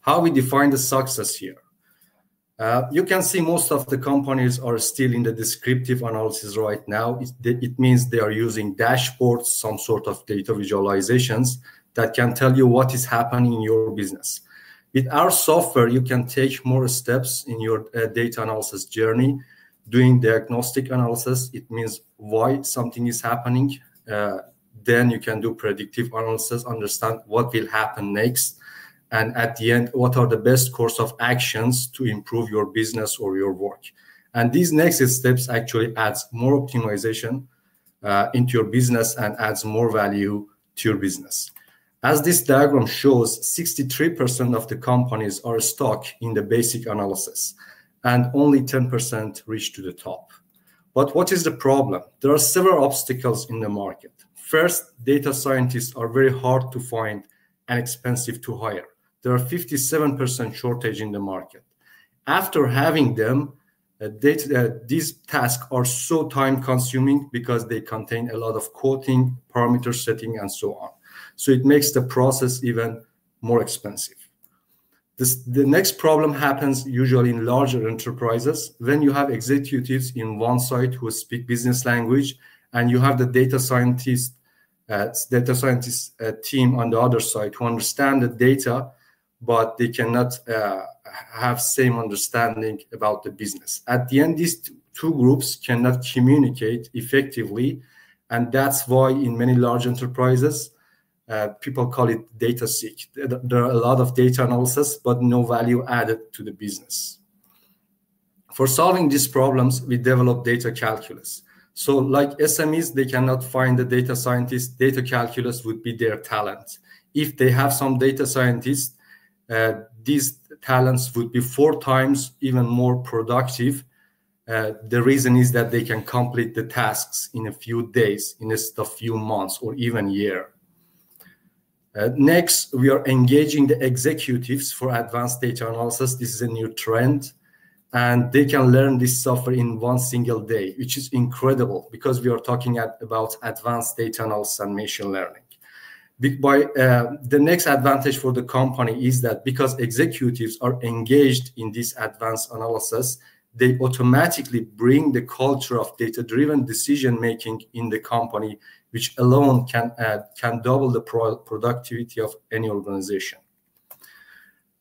How we define the success here? You can see most of the companies are still in the descriptive analysis right now. It means they are using dashboards, some sort of data visualizations that can tell you what is happening in your business. With our software, you can take more steps in your data analysis journey, doing diagnostic analysis. It means why something is happening. Then you can do predictive analysis, understand what will happen next. And at the end, what are the best course of actions to improve your business or your work? And these next steps actually adds more optimization into your business and adds more value to your business. As this diagram shows, 63% of the companies are stuck in the basic analysis, and only 10% reach to the top. But what is the problem? There are several obstacles in the market. First, data scientists are very hard to find and expensive to hire. There are 57% shortage in the market. After having them, these tasks are so time consuming because they contain a lot of coding, parameter setting, and so on. So it makes the process even more expensive. The next problem happens usually in larger enterprises when you have executives in one side who speak business language, and you have the data scientist team on the other side who understand the data, but they cannot have same understanding about the business. At the end, these two groups cannot communicate effectively, and that's why in many large enterprises, people call it data sick. There are a lot of data analysis, but no value added to the business. For solving these problems, we developed DataCalculus. So like SMEs, they cannot find the data scientist. DataCalculus would be their talent. If they have some data scientists, these talents would be 4 times even more productive. The reason is that they can complete the tasks in a few days instead of few months or even year. Next, we are engaging the executives for advanced data analysis. This is a new trend. and they can learn this software in one single day, which is incredible because we are talking about advanced data analysis and machine learning. The next advantage for the company is that because executives are engaged in this advanced analysis, they automatically bring the culture of data-driven decision-making in the company, which alone can double the productivity of any organization.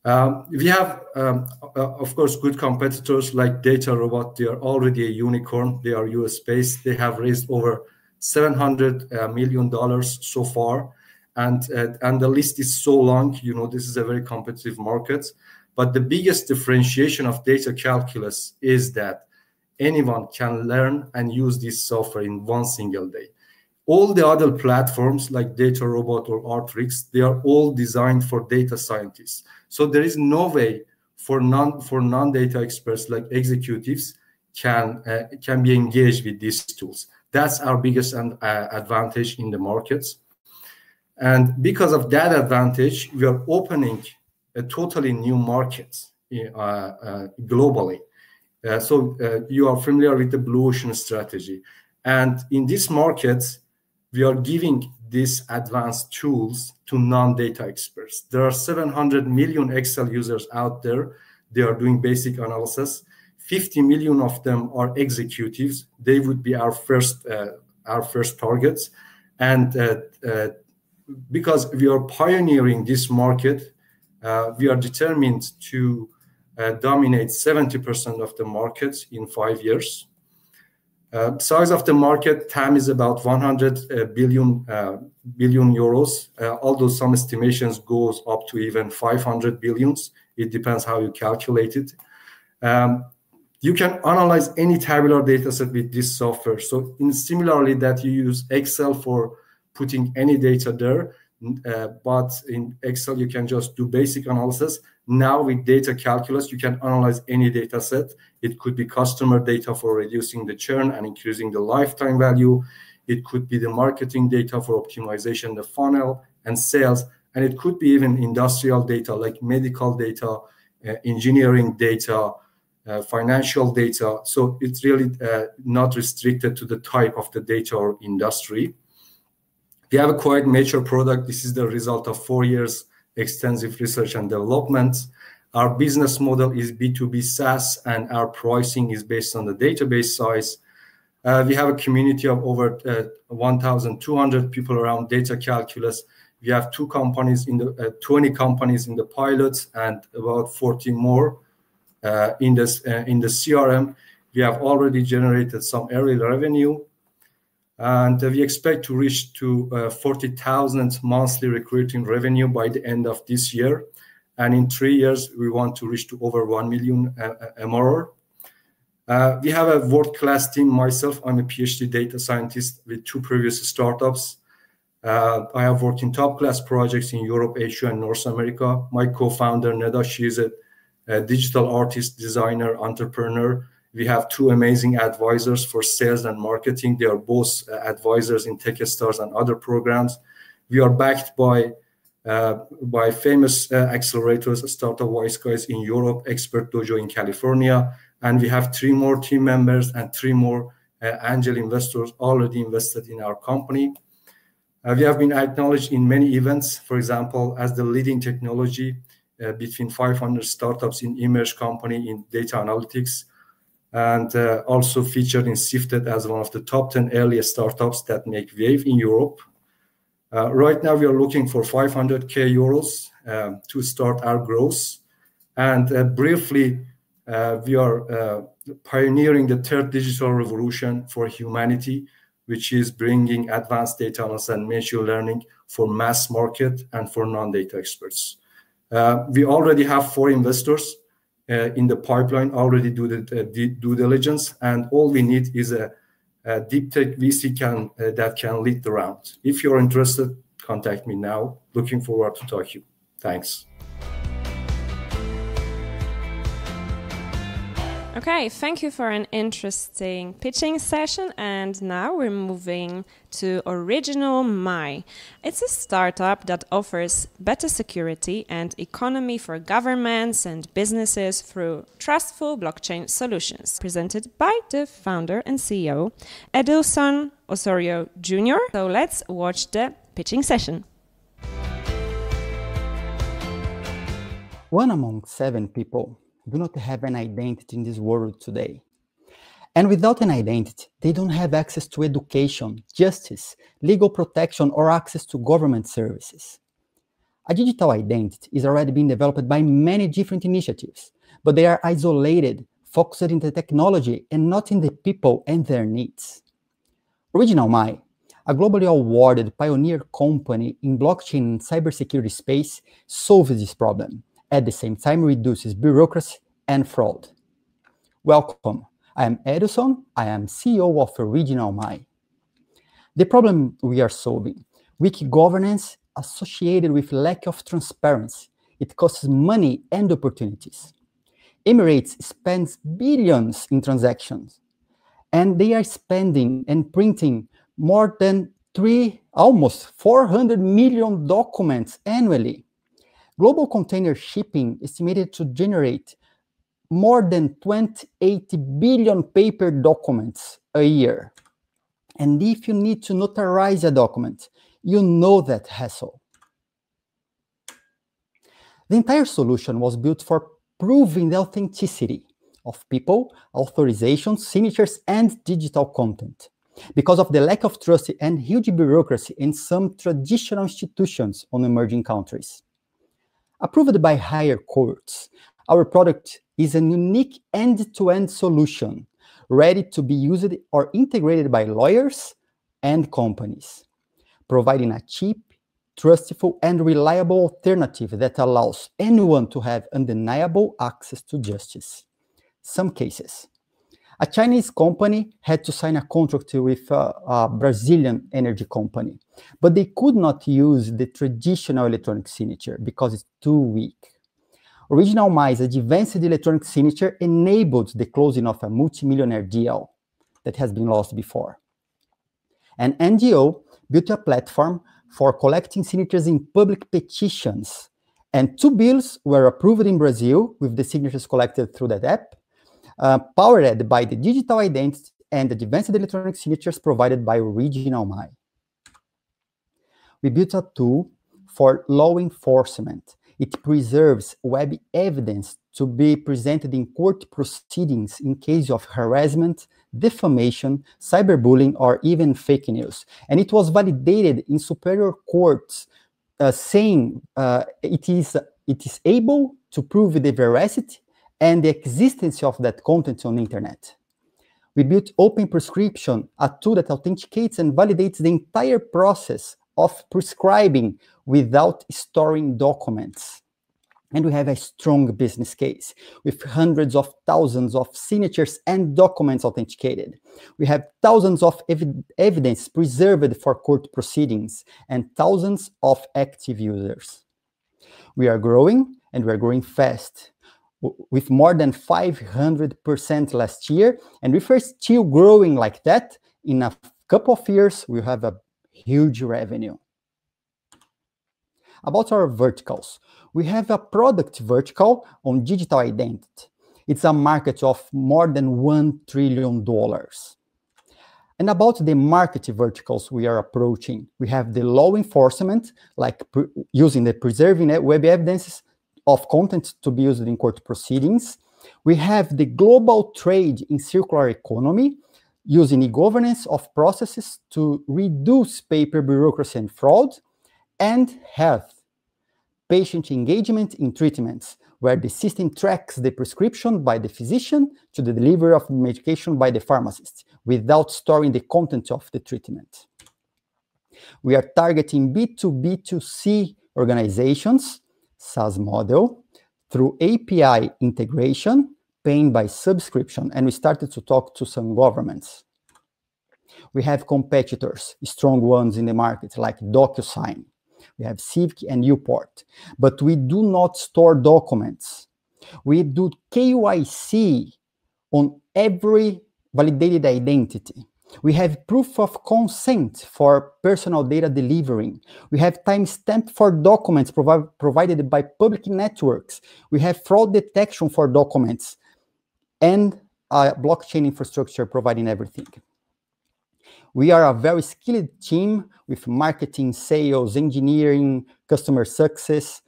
We have, of course, good competitors like DataRobot. They are already a unicorn. They are US-based. They have raised over $700 million so far. And the list is so long, you know, this is a very competitive market. But the biggest differentiation of DataCalculus is that anyone can learn and use this software in one single day. All the other platforms like DataRobot or Artrix, they are all designed for data scientists. So there is no way for non-data experts like executives can be engaged with these tools. That's our biggest advantage in the markets. And because of that advantage, we are opening a totally new market globally. So you are familiar with the Blue Ocean strategy. And in this market, we are giving these advanced tools to non-data experts. There are 700 million Excel users out there. They are doing basic analysis. 50 million of them are executives. They would be our first targets. And because we are pioneering this market, we are determined to dominate 70% of the market in 5 years. Size of the market, TAM, is about 100 billion euros, although some estimations goes up to even 500 billions. It depends how you calculate it. You can analyze any tabular data set with this software. So similarly that you use Excel for putting any data there, but in Excel you can just do basic analysis. Now with DataCalculus, you can analyze any data set. It could be customer data for reducing the churn and increasing the lifetime value. It could be the marketing data for optimization, the funnel and sales. And it could be even industrial data like medical data, engineering data, financial data. So it's really not restricted to the type of the data or industry. We have a quite mature product. This is the result of 4 years extensive research and development. Our business model is B2B SaaS, and our pricing is based on the database size. We have a community of over 1,200 people around DataCalculus. We have 20 companies in the pilot and about 40 more in the CRM. We have already generated some early revenue. And we expect to reach to 40,000 monthly recruiting revenue by the end of this year. And in 3 years, we want to reach to over 1 million MRR. We have a world-class team. Myself, I'm a PhD data scientist with 2 previous startups. I have worked in top-class projects in Europe, Asia, and North America. My co-founder, Nanosci, is a digital artist, designer, entrepreneur. We have 2 amazing advisors for sales and marketing. They are both advisors in Techstars and other programs. We are backed by famous accelerators, Startup Wise Guys in Europe, Expert Dojo in California. And we have 3 more team members and 3 more angel investors already invested in our company. We have been acknowledged in many events, for example, as the leading technology between 500 startups in emerging company in data analytics, and also featured in Sifted as one of the top 10 earliest startups that make wave in Europe. Right now, we are looking for 500K euros to start our growth. And briefly, we are pioneering the 3rd digital revolution for humanity, which is bringing advanced data analysis and machine learning for mass market and for non-data experts. We already have 4 investors in the pipeline, already do the due diligence, and all we need is a deep tech VC that can lead the round. If you're interested, contact me now. Looking forward to talk to you. Thanks. Okay, thank you for an interesting pitching session, and now we're moving to OriginalMy. It's a startup that offers better security and economy for governments and businesses through trustful blockchain solutions, presented by the founder and CEO, Edilson Osorio Jr. So let's watch the pitching session. 1 among 7 people do not have an identity in this world today. And without an identity, they don't have access to education, justice, legal protection, or access to government services. A digital identity is already being developed by many different initiatives, but they are isolated, focused in the technology and not in the people and their needs. OriginalMy, a globally awarded pioneer company in blockchain and cybersecurity space, solves this problem. At the same time, reduces bureaucracy and fraud. Welcome. I am Edilson. I am CEO of OriginalMy. The problem we are solving: weak governance associated with lack of transparency. It costs money and opportunities. Emirates spends billions in transactions, and they are spending and printing more than almost 400 million documents annually. Global container shipping estimated to generate more than 28 billion paper documents a year. And if you need to notarize a document, you know that hassle. The entire solution was built for proving the authenticity of people, authorizations, signatures, and digital content. Because of the lack of trust and huge bureaucracy in some traditional institutions on emerging countries. Approved by higher courts, our product is a unique end-to-end solution, ready to be used or integrated by lawyers and companies, providing a cheap, trustful, and reliable alternative that allows anyone to have undeniable access to justice. Some cases. A Chinese company had to sign a contract with a Brazilian energy company, but they could not use the traditional electronic signature because it's too weak. OriginalMy's advanced electronic signature enabled the closing of a multimillionaire deal that has been lost before. An NGO built a platform for collecting signatures in public petitions, and 2 bills were approved in Brazil with the signatures collected through that app, powered by the digital identity and the advanced electronic signatures provided by OriginalMy. We built a tool for law enforcement. It preserves web evidence to be presented in court proceedings in case of harassment, defamation, cyberbullying, or even fake news. And it was validated in superior courts, saying it is able to prove the veracity and the existence of that content on the internet. We built Open Prescription, a tool that authenticates and validates the entire process of prescribing without storing documents. And we have a strong business case with hundreds of thousands of signatures and documents authenticated. We have thousands of evidence preserved for court proceedings and thousands of active users. We are growing, and we are growing fast, with more than 500% last year. And if we're still growing like that, in a couple of years, we'll have a huge revenue. About our verticals, we have a product vertical on digital identity. It's a market of more than $1 trillion. And about the market verticals we are approaching, we have the law enforcement, like using the preserving web evidences of content to be used in court proceedings. We have the global trade in circular economy, using e-governance of processes to reduce paper bureaucracy and fraud, and health, patient engagement in treatments, where the system tracks the prescription by the physician to the delivery of medication by the pharmacist, without storing the content of the treatment. We are targeting B2B2C organizations, SaaS model, through API integration, paying by subscription, and we started to talk to some governments. We have competitors, strong ones in the market, like DocuSign. We have Civic and Uport, but we do not store documents. We do KYC on every validated identity. We have proof of consent for personal data delivering. We have timestamp for documents provided by public networks. We have fraud detection for documents and a blockchain infrastructure providing everything. We are a very skilled team with marketing, sales, engineering, customer success,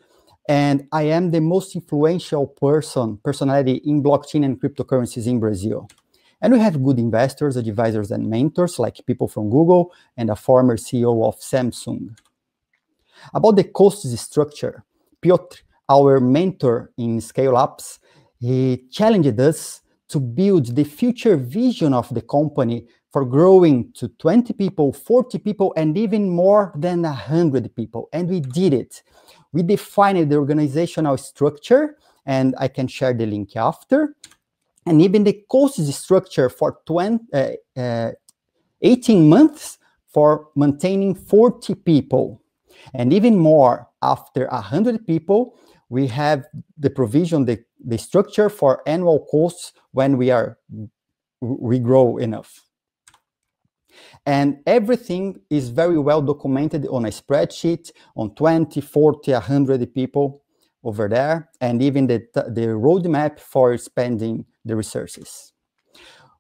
and I am the most influential personality in blockchain and cryptocurrencies in Brazil. And we have good investors, advisors, and mentors, like people from Google and a former CEO of Samsung. About the cost structure, Piotr, our mentor in scale-ups, he challenged us to build the future vision of the company for growing to 20 people, 40 people, and even more than 100 people. And we did it. We defined the organizational structure, and I can share the link after. And even the cost structure for 18 months for maintaining 40 people. And even more, after 100 people, we have the provision, the structure for annual costs when we grow enough. And everything is very well documented on a spreadsheet on 20, 40, 100 people over there, and even the roadmap for spending the resources.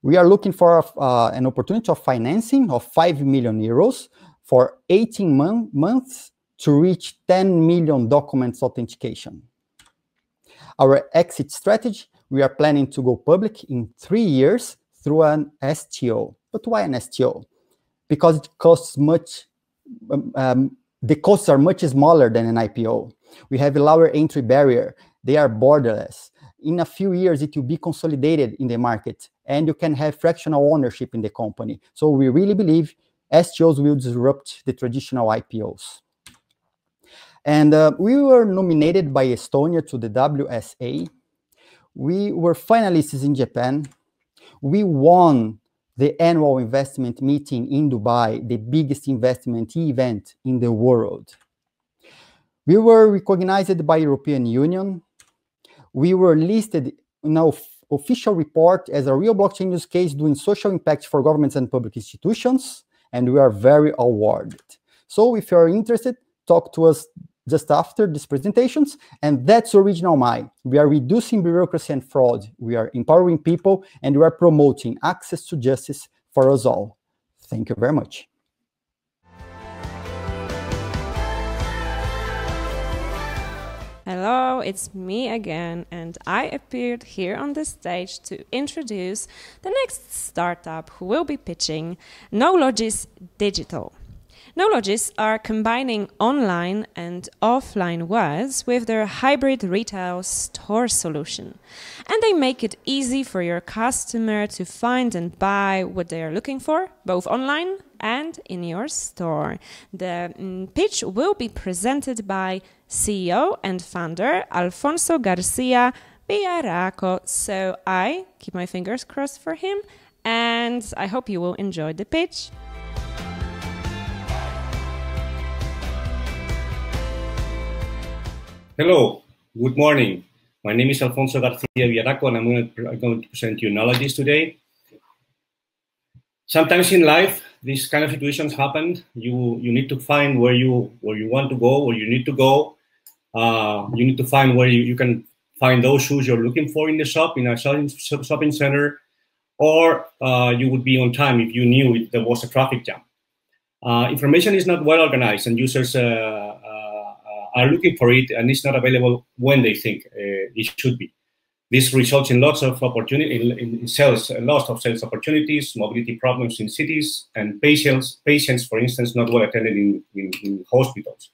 We are looking for an opportunity of financing of 5 million euros for 18 months to reach 10 million documents authentication. Our exit strategy, we are planning to go public in 3 years through an STO. But why an STO? Because it costs much, the costs are much smaller than an IPO. We have a lower entry barrier. They are borderless. In a few years, it will be consolidated in the market, and you can have fractional ownership in the company. So we really believe STOs will disrupt the traditional IPOs. And we were nominated by Estonia to the WSA. We were finalists in Japan. We won the annual investment meeting in Dubai, the biggest investment event in the world. We were recognized by European Union. We were listed in our official report as a real blockchain use case doing social impact for governments and public institutions, and we are very awarded. So if you're interested, talk to us just after these presentations, and that's OriginalMy. We are reducing bureaucracy and fraud. We are empowering people, and we are promoting access to justice for us all. Thank you very much. Hello, it's me again, and I appeared here on the stage to introduce the next startup who will be pitching, Nologis Digital. Nologis are combining online and offline worlds with their hybrid retail store solution. And they make it easy for your customer to find and buy what they are looking for, both online and in your store. The pitch will be presented by CEO and founder Alfonso Garcia Villaraco. So I keep my fingers crossed for him, and I hope you will enjoy the pitch. Hello, good morning. My name is Alfonso Garcia Villaraco, and I'm going to present you Nologis today. Sometimes in life, these kind of situations happen. You need to find where you want to go, where you need to go. You need to find where you can find those shoes you're looking for in the shop, in a shopping center, or you would be on time if you knew there was a traffic jam. Information is not well organized, and users are looking for it, and it's not available when they think it should be. This results in lots of opportunity, lots of sales opportunities, mobility problems in cities, and patients, for instance, not well attended in hospitals.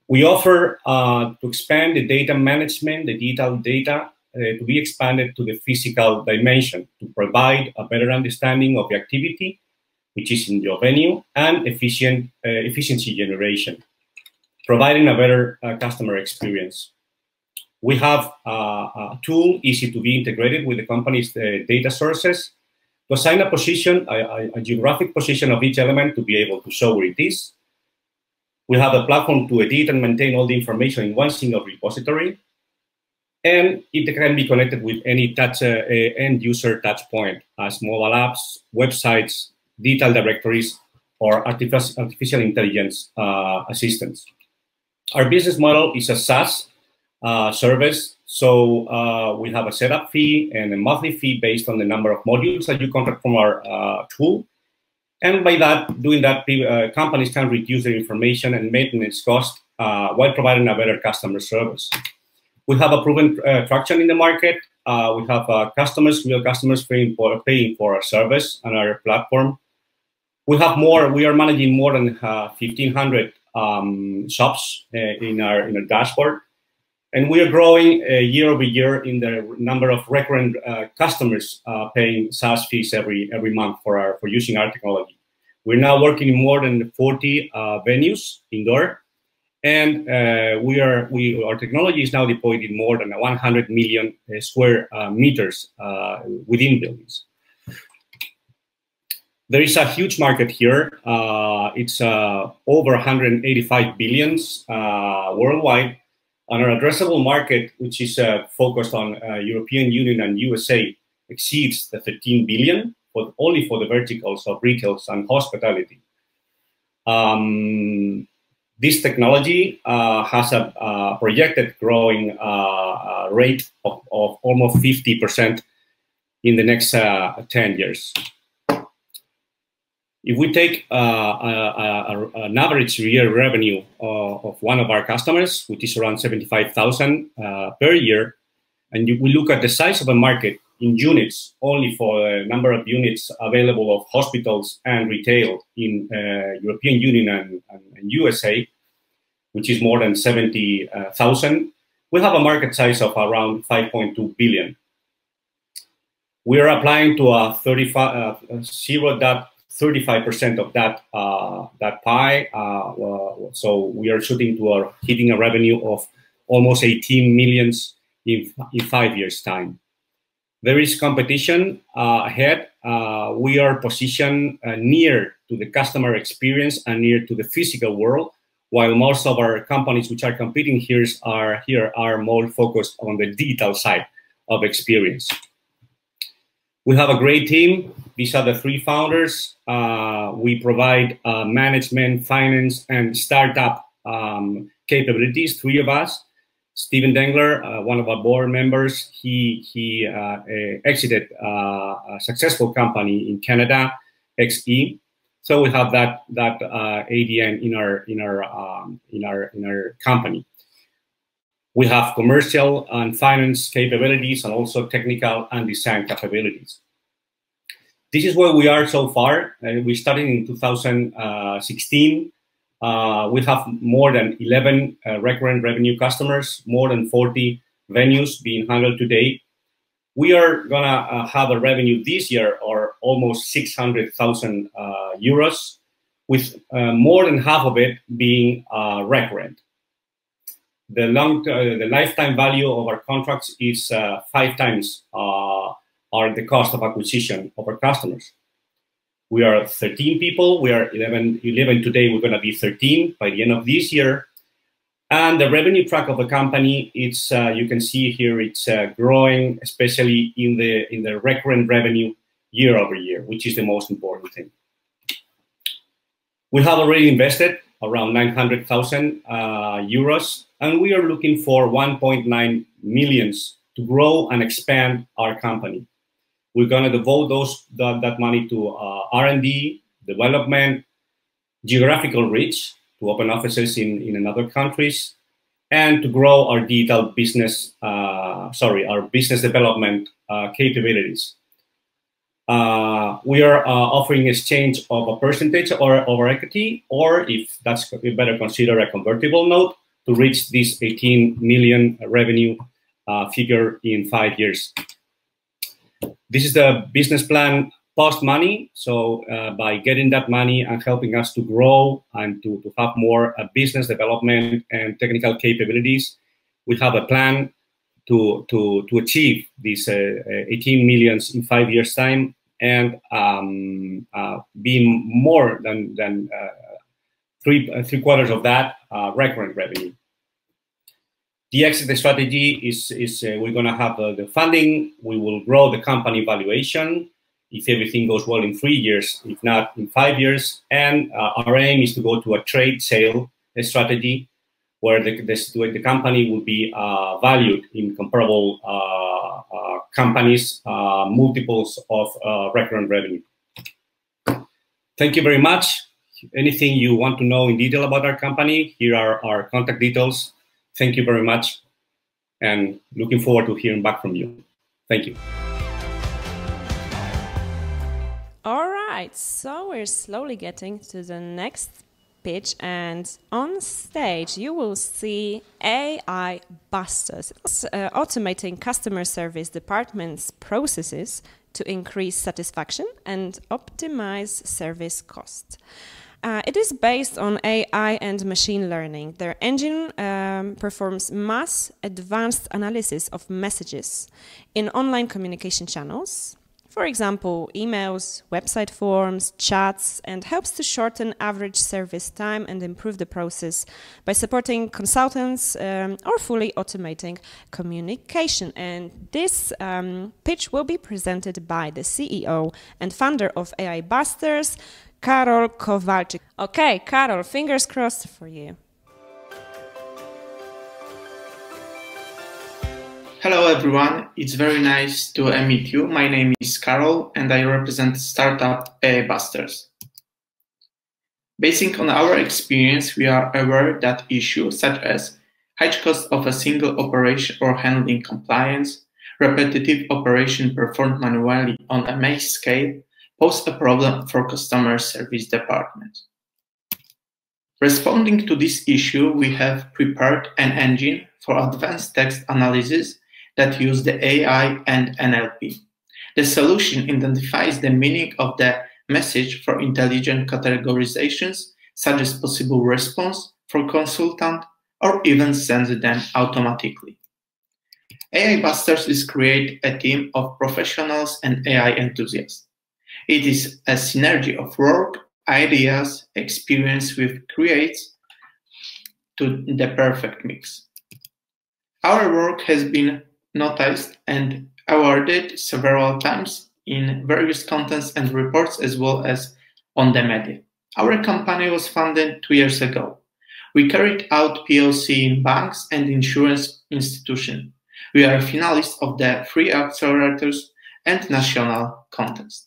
We offer to expand the data management, the digital data, to be expanded to the physical dimension, to provide a better understanding of the activity, which is in your venue, and efficiency generation, providing a better customer experience. We have a tool easy to be integrated with the company's data sources to assign a position, a geographic position of each element to be able to show where it is. We have a platform to edit and maintain all the information in one single repository. and it can be connected with any end user touch point, as mobile apps, websites, digital directories, or artificial intelligence assistants. Our business model is a SaaS service, so we have a setup fee and a monthly fee based on the number of modules that you contract from our tool. And by doing that, companies can reduce their information and maintenance cost while providing a better customer service. We have a proven traction in the market. We have real customers paying for our service and our platform. We are managing more than 1,500 shops in our dashboard. And we are growing year over year in the number of recurrent customers paying SaaS fees every month for using our technology. We're now working in more than 40 venues indoor, and our technology is now deployed in more than 100 million square meters within buildings. There is a huge market here. It's over 185 billions worldwide. And our addressable market, which is focused on European Union and USA, exceeds the 13 billion, but only for the verticals of retail and hospitality. This technology has a projected growing rate of almost 50% in the next 10 years. If we take an average year revenue of one of our customers, which is around 75,000 per year, and we look at the size of the market in units, only for the number of units available of hospitals and retail in European Union and USA, which is more than 70,000, we have a market size of around 5.2 billion. We are applying to a 35% of that pie, so we are shooting to hitting a revenue of almost 18 million in 5 years' time. There is competition ahead. We are positioned near to the customer experience and near to the physical world, while most of our companies which are competing here are more focused on the digital side of experience. We have a great team. These are the 3 founders. We provide management, finance, and startup capabilities, 3 of us. Steven Dengler, one of our board members, he exited a successful company in Canada, XE. So we have that ADN in our company. We have commercial and finance capabilities, and also technical and design capabilities. This is where we are so far. We started in 2016. We have more than 11 recurrent revenue customers, more than 40 venues being handled today. We are gonna have a revenue this year or almost 600,000 euros, with more than half of it being recurrent. The lifetime value of our contracts is 5 times the cost of acquisition of our customers. We are 13 people. We are 11 today. We're going to be 13 by the end of this year. And the revenue track of the company, it's you can see here, it's growing, especially in the recurrent revenue year over year, which is the most important thing. We have already invested around 900,000 euros, and we are looking for 1.9 million to grow and expand our company. We're going to devote that money to R&D, development, geographical reach, to open offices in other countries, and to grow our digital business, our business development capabilities. We are offering exchange of a percentage of our equity, or if that's, we better consider a convertible note to reach this 18 million revenue figure in 5 years. This is the business plan post money. So by getting that money and helping us to grow and to have more business development and technical capabilities, we have a plan to achieve these 18 million in 5 years' time, and being more than three quarters of that recurrent revenue. The exit strategy is we're going to have the funding. We will grow the company valuation if everything goes well in 3 years, if not in 5 years. And our aim is to go to a trade sale strategy where the company will be valued in comparable companies, multiples of recurrent revenue. Thank you very much. Anything you want to know in detail about our company, here are our contact details. Thank you very much, and looking forward to hearing back from you. Thank you. All right, so we're slowly getting to the next pitch, and on stage you will see AI Busters. It's automating customer service departments' processes to increase satisfaction and optimize service cost. It is based on AI and machine learning. Their engine performs mass advanced analysis of messages in online communication channels, for example, emails, website forms, chats, and helps to shorten average service time and improve the process by supporting consultants or fully automating communication. And this pitch will be presented by the CEO and founder of AI Busters, Karol Kowalczyk. Okay, Karol, fingers crossed for you. Hello everyone, it's very nice to meet you. My name is Karol and I represent startup AI Busters. Basing on our experience, we are aware that issues such as high cost of a single operation or handling compliance, repetitive operation performed manually on a mass scale pose a problem for customer service department. Responding to this issue, we have prepared an engine for advanced text analysis that use the AI and NLP. The solution identifies the meaning of the message for intelligent categorizations, such as possible response for consultant, or even sends them automatically. AI Busters is create a team of professionals and AI enthusiasts. It is a synergy of work, ideas, experience with creates to the perfect mix. Our work has been noticed and awarded several times in various contents and reports, as well as on the media. Our company was founded 2 years ago. We carried out POC in banks and insurance institutions. We are finalists of the free accelerators and national contest.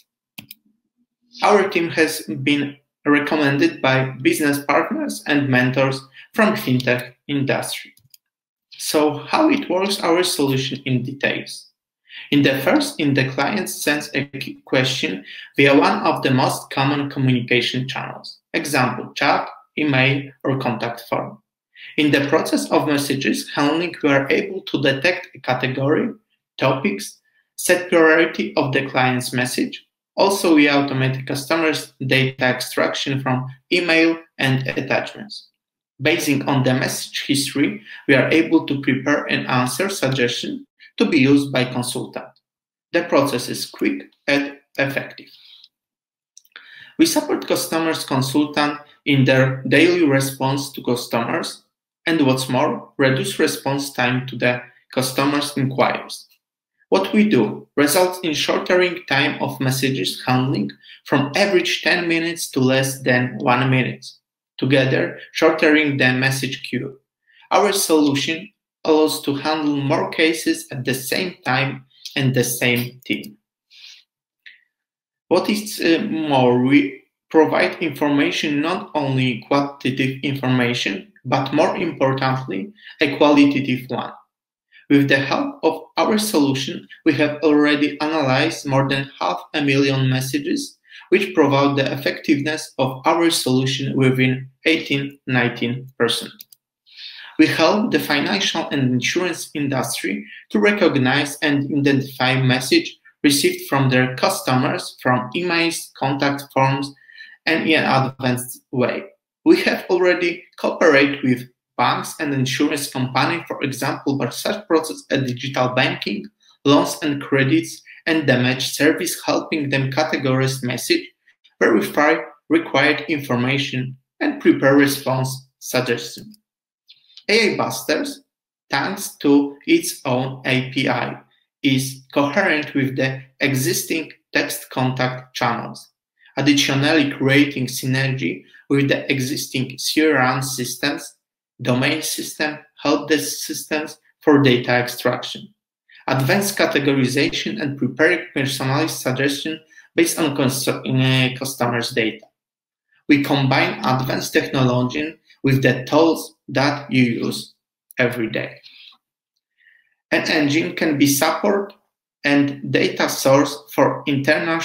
Our team has been recommended by business partners and mentors from fintech industry. So how it works, our solution in details. In the client sends a question via one of the most common communication channels, example, chat, email, or contact form. In the process of messages handling, we are able to detect a category, topics, set priority of the client's message. Also, we automate customers' data extraction from email and attachments. Basing on the message history, we are able to prepare an answer suggestion to be used by consultant. The process is quick and effective. We support customers' consultant in their daily response to customers, and what's more, reduce response time to the customers' inquiries. What we do results in shortening time of messages handling from average 10 minutes to less than 1 minute. Together, shortening the message queue. Our solution allows to handle more cases at the same time and the same team. What is more, we provide information, not only quantitative information, but more importantly, a qualitative one. With the help of our solution, we have already analyzed more than 500,000 messages, which provide the effectiveness of our solution within 18–19%. We help the financial and insurance industry to recognize and identify messages received from their customers from emails, contact forms, and in an advanced way. We have already cooperated with banks and insurance companies, for example, by such process as digital banking, loans and credits, and damage service, helping them categorize message, verify required information, and prepare response suggestions. AI Busters thanks to its own API, is coherent with the existing text contact channels, additionally creating synergy with the existing CRM systems, domain system, help desk systems for data extraction, advanced categorization, and preparing personalized suggestions based on customers' data. We combine advanced technology with the tools that you use every day. An engine can be support and data source for internal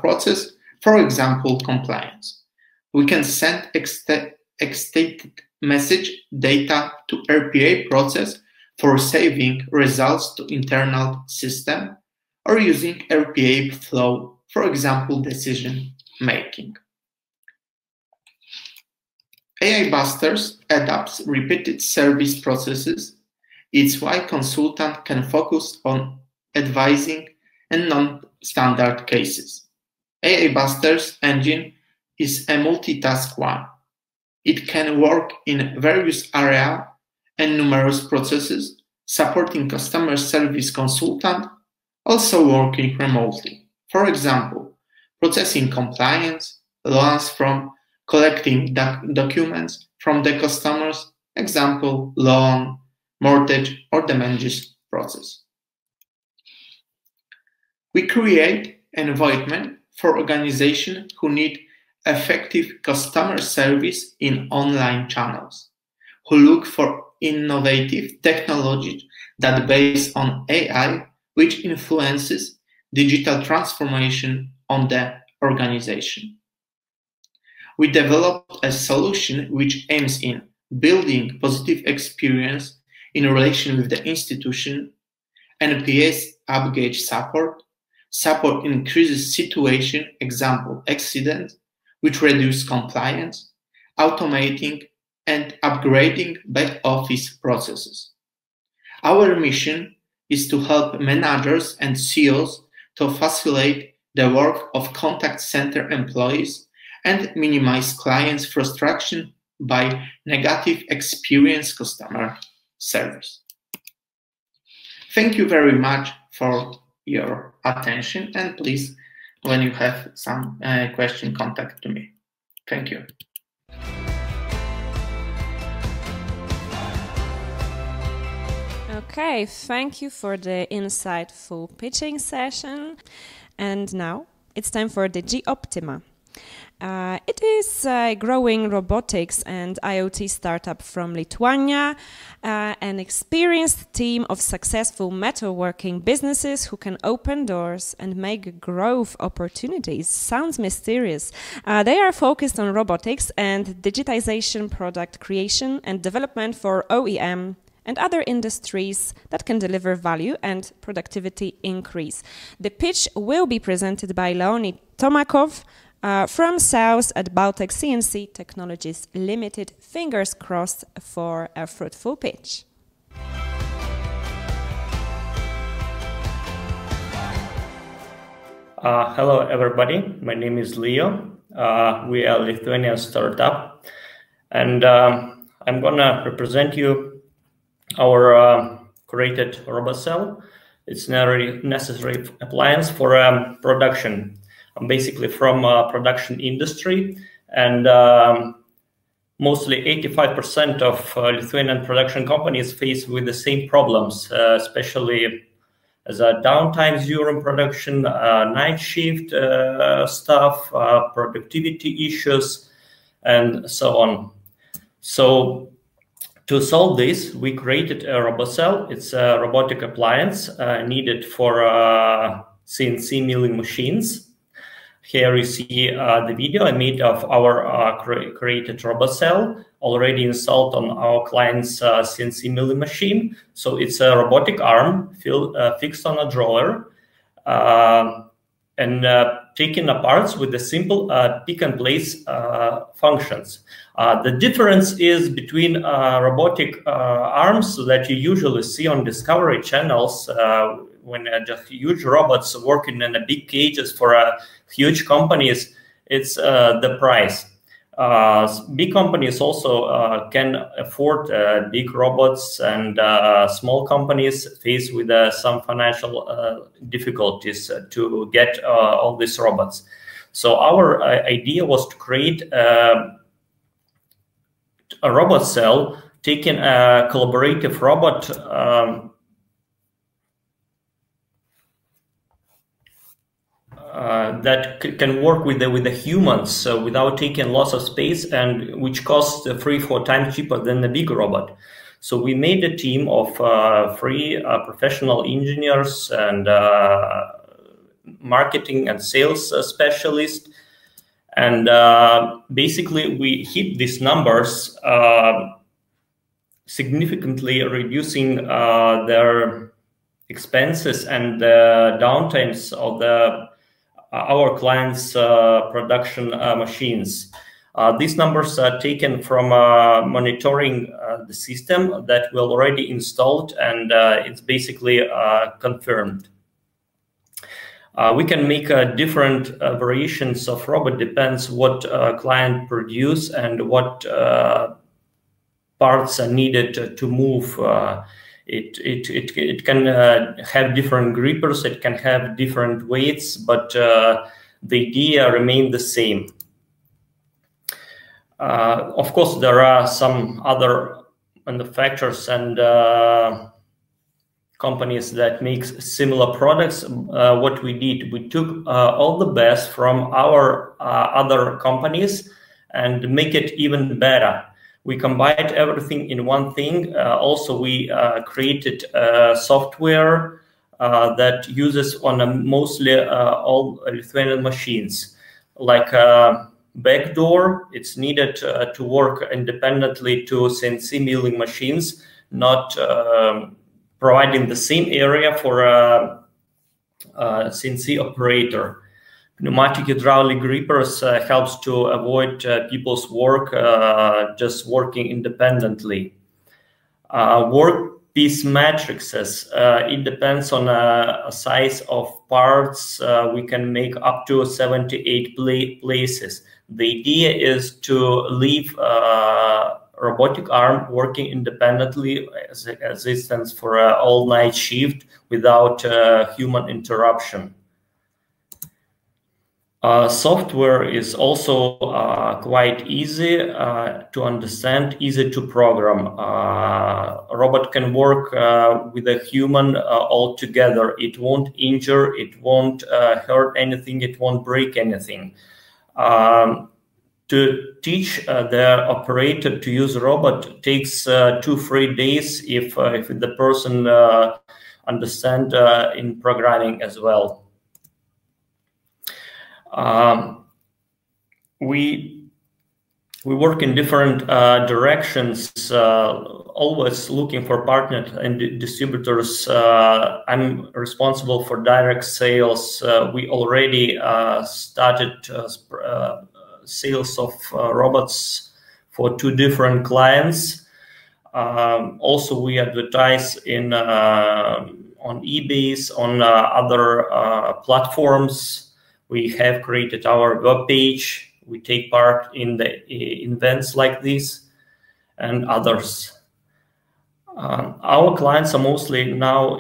process, for example, compliance. We can send exstated message data to RPA process for saving results to internal system, or using RPA flow, for example, decision making. AI Busters adapts repeated service processes. It's why consultant can focus on advising and non-standard cases. AI Busters engine is a multitask one. It can work in various areas and numerous processes, supporting customer service consultant, also working remotely. For example, processing compliance, loans from collecting documents from the customers, example, loan, mortgage, or damages process. We create an environment for organizations who need effective customer service in online channels, who look for innovative technologies that based on AI, which influences digital transformation on the organization. We developed a solution which aims in building positive experience in relation with the institution, NPS up-gauge support increases situation, example, accident, which reduce compliance, automating and upgrading back office processes. Our mission is to help managers and CEOs to facilitate the work of contact center employees and minimize clients' frustration by negative experience customer service. Thank you very much for your attention, and please, when you have some question, contact to me. Thank you. Okay, thank you for the insightful pitching session. And now it's time for Digioptima. It is a growing robotics and IoT startup from Lithuania, an experienced team of successful metalworking businesses who can open doors and make growth opportunities. Sounds mysterious. They are focused on robotics and digitization, product creation and development for OEM and other industries that can deliver value and productivity increase. The pitch will be presented by Leonid Tomakov, from South at Baltic CNC Technologies Limited. Fingers crossed for a fruitful pitch. Hello, everybody. My name is Leo. We are a Lithuanian startup, and I'm gonna represent you our created RoboCell. It's a necessary appliance for production. I'm basically from production industry, and mostly 85% of Lithuanian production companies face with the same problems, especially as a downtime during production, night shift stuff, productivity issues, and so on. So to solve this, we created a RoboCell. It's a robotic appliance needed for CNC milling machines. Here you see the video I made of our created RoboCell already installed on our client's CNC milling machine. So it's a robotic arm fixed on a drawer and taken apart with the simple pick and place functions. The difference is between robotic arms that you usually see on Discovery channels when just huge robots working in big cages for huge companies. It's the price. Big companies also can afford big robots, and small companies face with some financial difficulties to get all these robots. So our idea was to create a robot cell, taking a collaborative robot that can work with the humans without taking lots of space, and which costs 3-4 times cheaper than the big robot. So we made a team of 3 professional engineers and marketing and sales specialists, and basically we hit these numbers, significantly reducing their expenses and the downtimes of our clients' production machines. These numbers are taken from monitoring the system that we already installed, and it's basically confirmed. We can make different variations of robot, depends what client produce and what parts are needed to move. It can have different grippers, it can have different weights, but the idea remains the same. Of course, there are some other manufacturers and companies that make similar products. What we did, we took all the best from our other companies and make it even better. We combined everything in one thing. Also, we created software that uses on mostly all Lithuanian machines. Like backdoor, it's needed to work independently to CNC milling machines, not providing the same area for a CNC operator. Pneumatic hydraulic grippers helps to avoid people's work just working independently. Workpiece matrices, it depends on a size of parts. We can make up to 78 places. The idea is to leave robotic arm working independently as it stands for an all-night shift without human interruption. Software is also quite easy to understand, easy to program. A robot can work with a human all together. It won't injure, it won't hurt anything, it won't break anything. To teach the operator to use a robot takes 2-3 days if the person understands in programming as well. We work in different directions, always looking for partners and distributors. I'm responsible for direct sales. We already started sales of robots for 2 different clients. Also, we advertise on eBay, on other platforms. We have created our web page. We take part in the events like this and others. Our clients are mostly now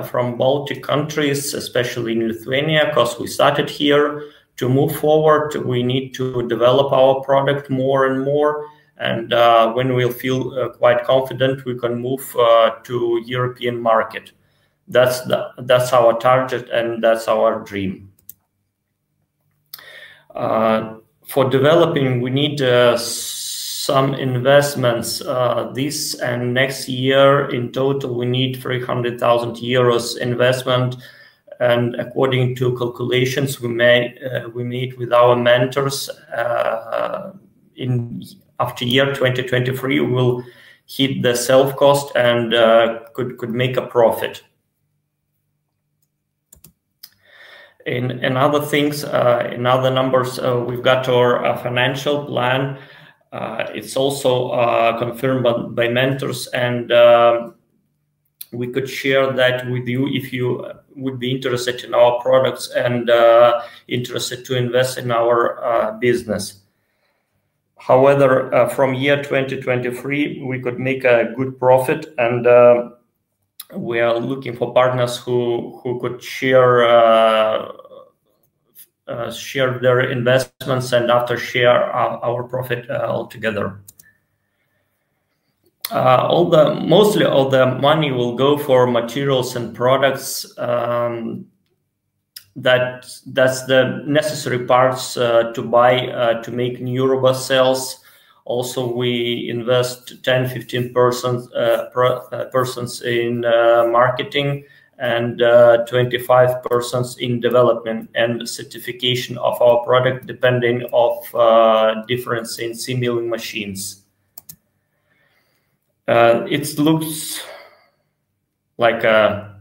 from Baltic countries, especially in Lithuania, because we started here. To move forward, we need to develop our product more and more. And when we'll feel quite confident, we can move to European market. That's our target and that's our dream. For developing, we need some investments. This and next year in total, we need 300,000 euros investment. And according to calculations we made with our mentors, after year 2023, we will hit the self-cost and could make a profit. In other things, in other numbers, we've got our financial plan. It's also confirmed by mentors, and we could share that with you if you would be interested in our products and interested to invest in our business. However, from year 2023, we could make a good profit, and we are looking for partners who could share their investments and after share our profit altogether. Mostly all the money will go for materials and products. That's the necessary parts to buy to make new robot cells. Also, we invest 10–15% in marketing and 25% in development and certification of our product, depending of difference in milling machines. It looks like a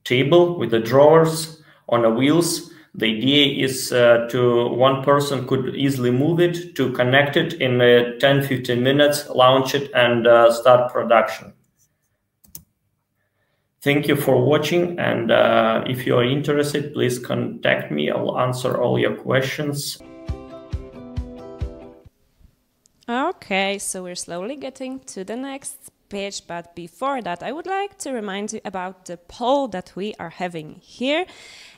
table with the drawers on the wheels. The idea is one person could easily move it to connect it in 10–15 minutes, launch it, and start production. Thank you for watching, and if you are interested, please contact me. I'll answer all your questions. Okay, so we're slowly getting to the next page, but before that, I would like to remind you about the poll that we are having here.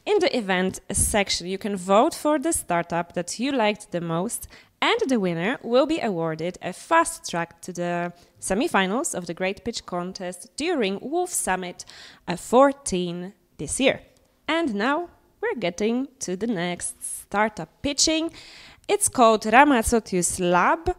In the event section, you can vote for the startup that you liked the most, and the winner will be awarded a fast track to the semi-finals of the Great Pitch Contest during Wolf Summit 14 this year. And now we're getting to the next startup pitching. It's called RamaZottius Lab,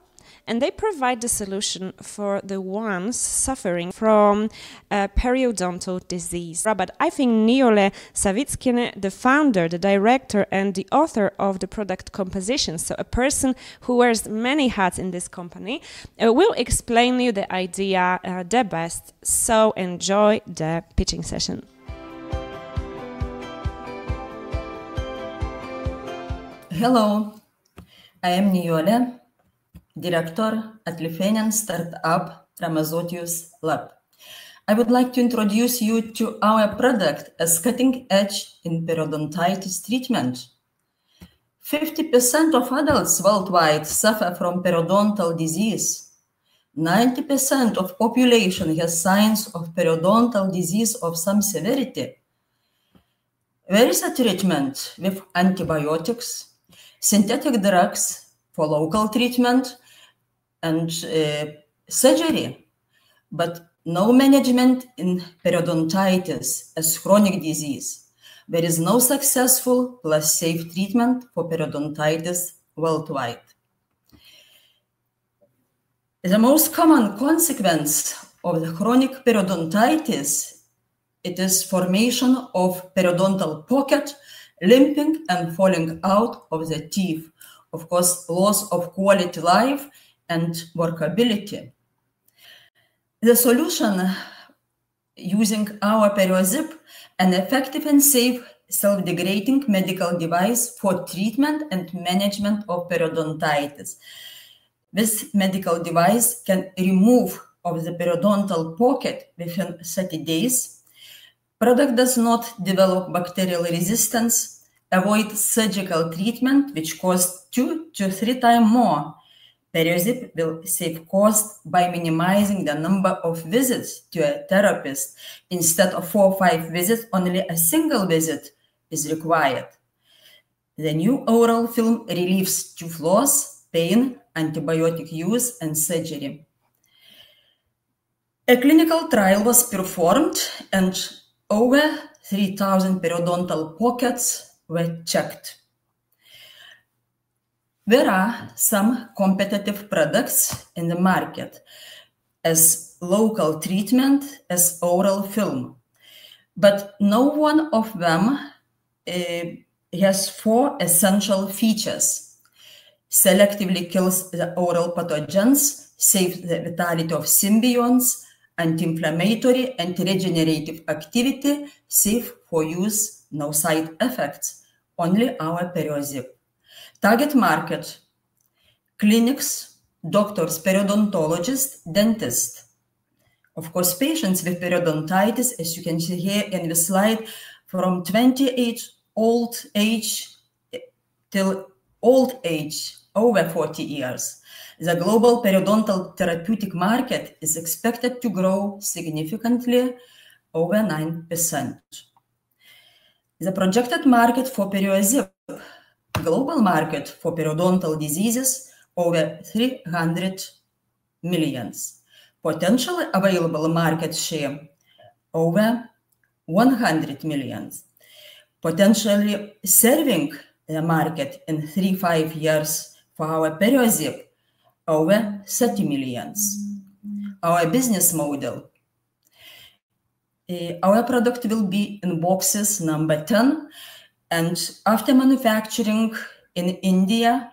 and they provide the solution for the ones suffering from periodontal disease. But I think Niole Savitskine, the founder, the director, and the author of the product composition, so a person who wears many hats in this company, will explain you the idea the best. So enjoy the pitching session. Hello, I am Niole, Director at Lithuanian startup RamaZottius Lab. I would like to introduce you to our product as cutting edge in periodontitis treatment. 50% of adults worldwide suffer from periodontal disease. 90% of population has signs of periodontal disease of some severity. There is a treatment with antibiotics, synthetic drugs for local treatment, and surgery, but no management in periodontitis as chronic disease. There is no successful plus safe treatment for periodontitis worldwide. The most common consequence of the chronic periodontitis, it is formation of periodontal pocket, limping and falling out of the teeth. Of course, loss of quality life and workability. The solution using our PerioZip, an effective and safe self-degrading medical device for treatment and management of periodontitis. This medical device can remove of the periodontal pocket within 30 days. Product does not develop bacterial resistance, avoid surgical treatment, which costs 2 to 3 times more. PerioZip will save cost by minimizing the number of visits to a therapist. Instead of 4 or 5 visits, only a single visit is required. The new oral film relieves tooth loss, pain, antibiotic use, and surgery. A clinical trial was performed, and over 3,000 periodontal pockets were checked. There are some competitive products in the market as local treatment, as oral film, but no one of them has 4 essential features. Selectively kills the oral pathogens, saves the vitality of symbionts, anti-inflammatory and regenerative activity, safe for use, no side effects, only our PerioZip. Target market, clinics, doctors, periodontologists, dentists. Of course, patients with periodontitis, as you can see here in the slide, from 28 old age till old age, over 40 years. The global periodontal therapeutic market is expected to grow significantly, over 9%. The projected market for periozip, global market for periodontal diseases, over 300 millions. Potentially available market share, over 100 millions. Potentially serving the market in 3-5 years for our periozip, over 30 millions. Our business model. Our product will be in boxes number 10, and after manufacturing in India,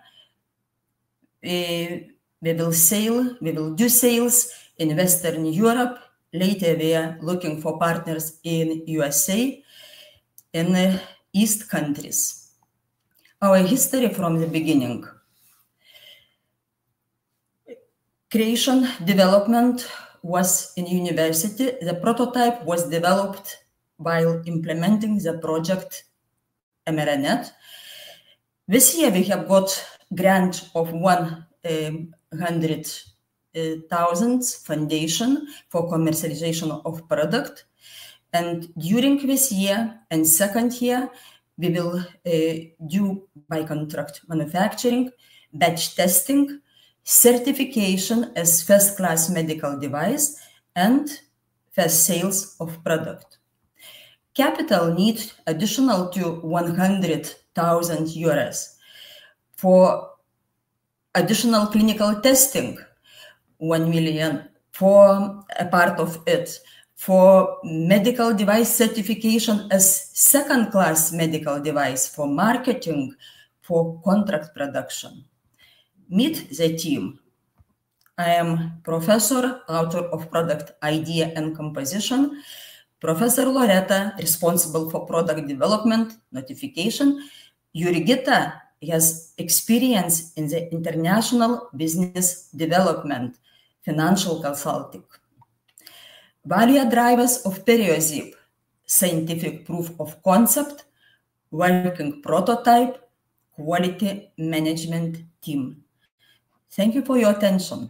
we will do sales in Western Europe. Later, we are looking for partners in USA, in the East countries. Our history from the beginning. Creation development was in university. The prototype was developed while implementing the project MRNet. This year we have got grant of 100,000 foundation for commercialization of product. And during this year and second year, we will do by contract manufacturing, batch testing, certification as first-class medical device, and first sales of product. Capital need additional to 100,000 euros for additional clinical testing, 1 million for a part of it, for medical device certification as second-class medical device, for marketing, for contract production. Meet the team. I am professor, author of product idea and composition, Professor Loretta, responsible for product development, notification. Jurgita has experience in the international business development, financial consulting. Value drivers of periozip, scientific proof of concept, working prototype, quality management team. Thank you for your attention.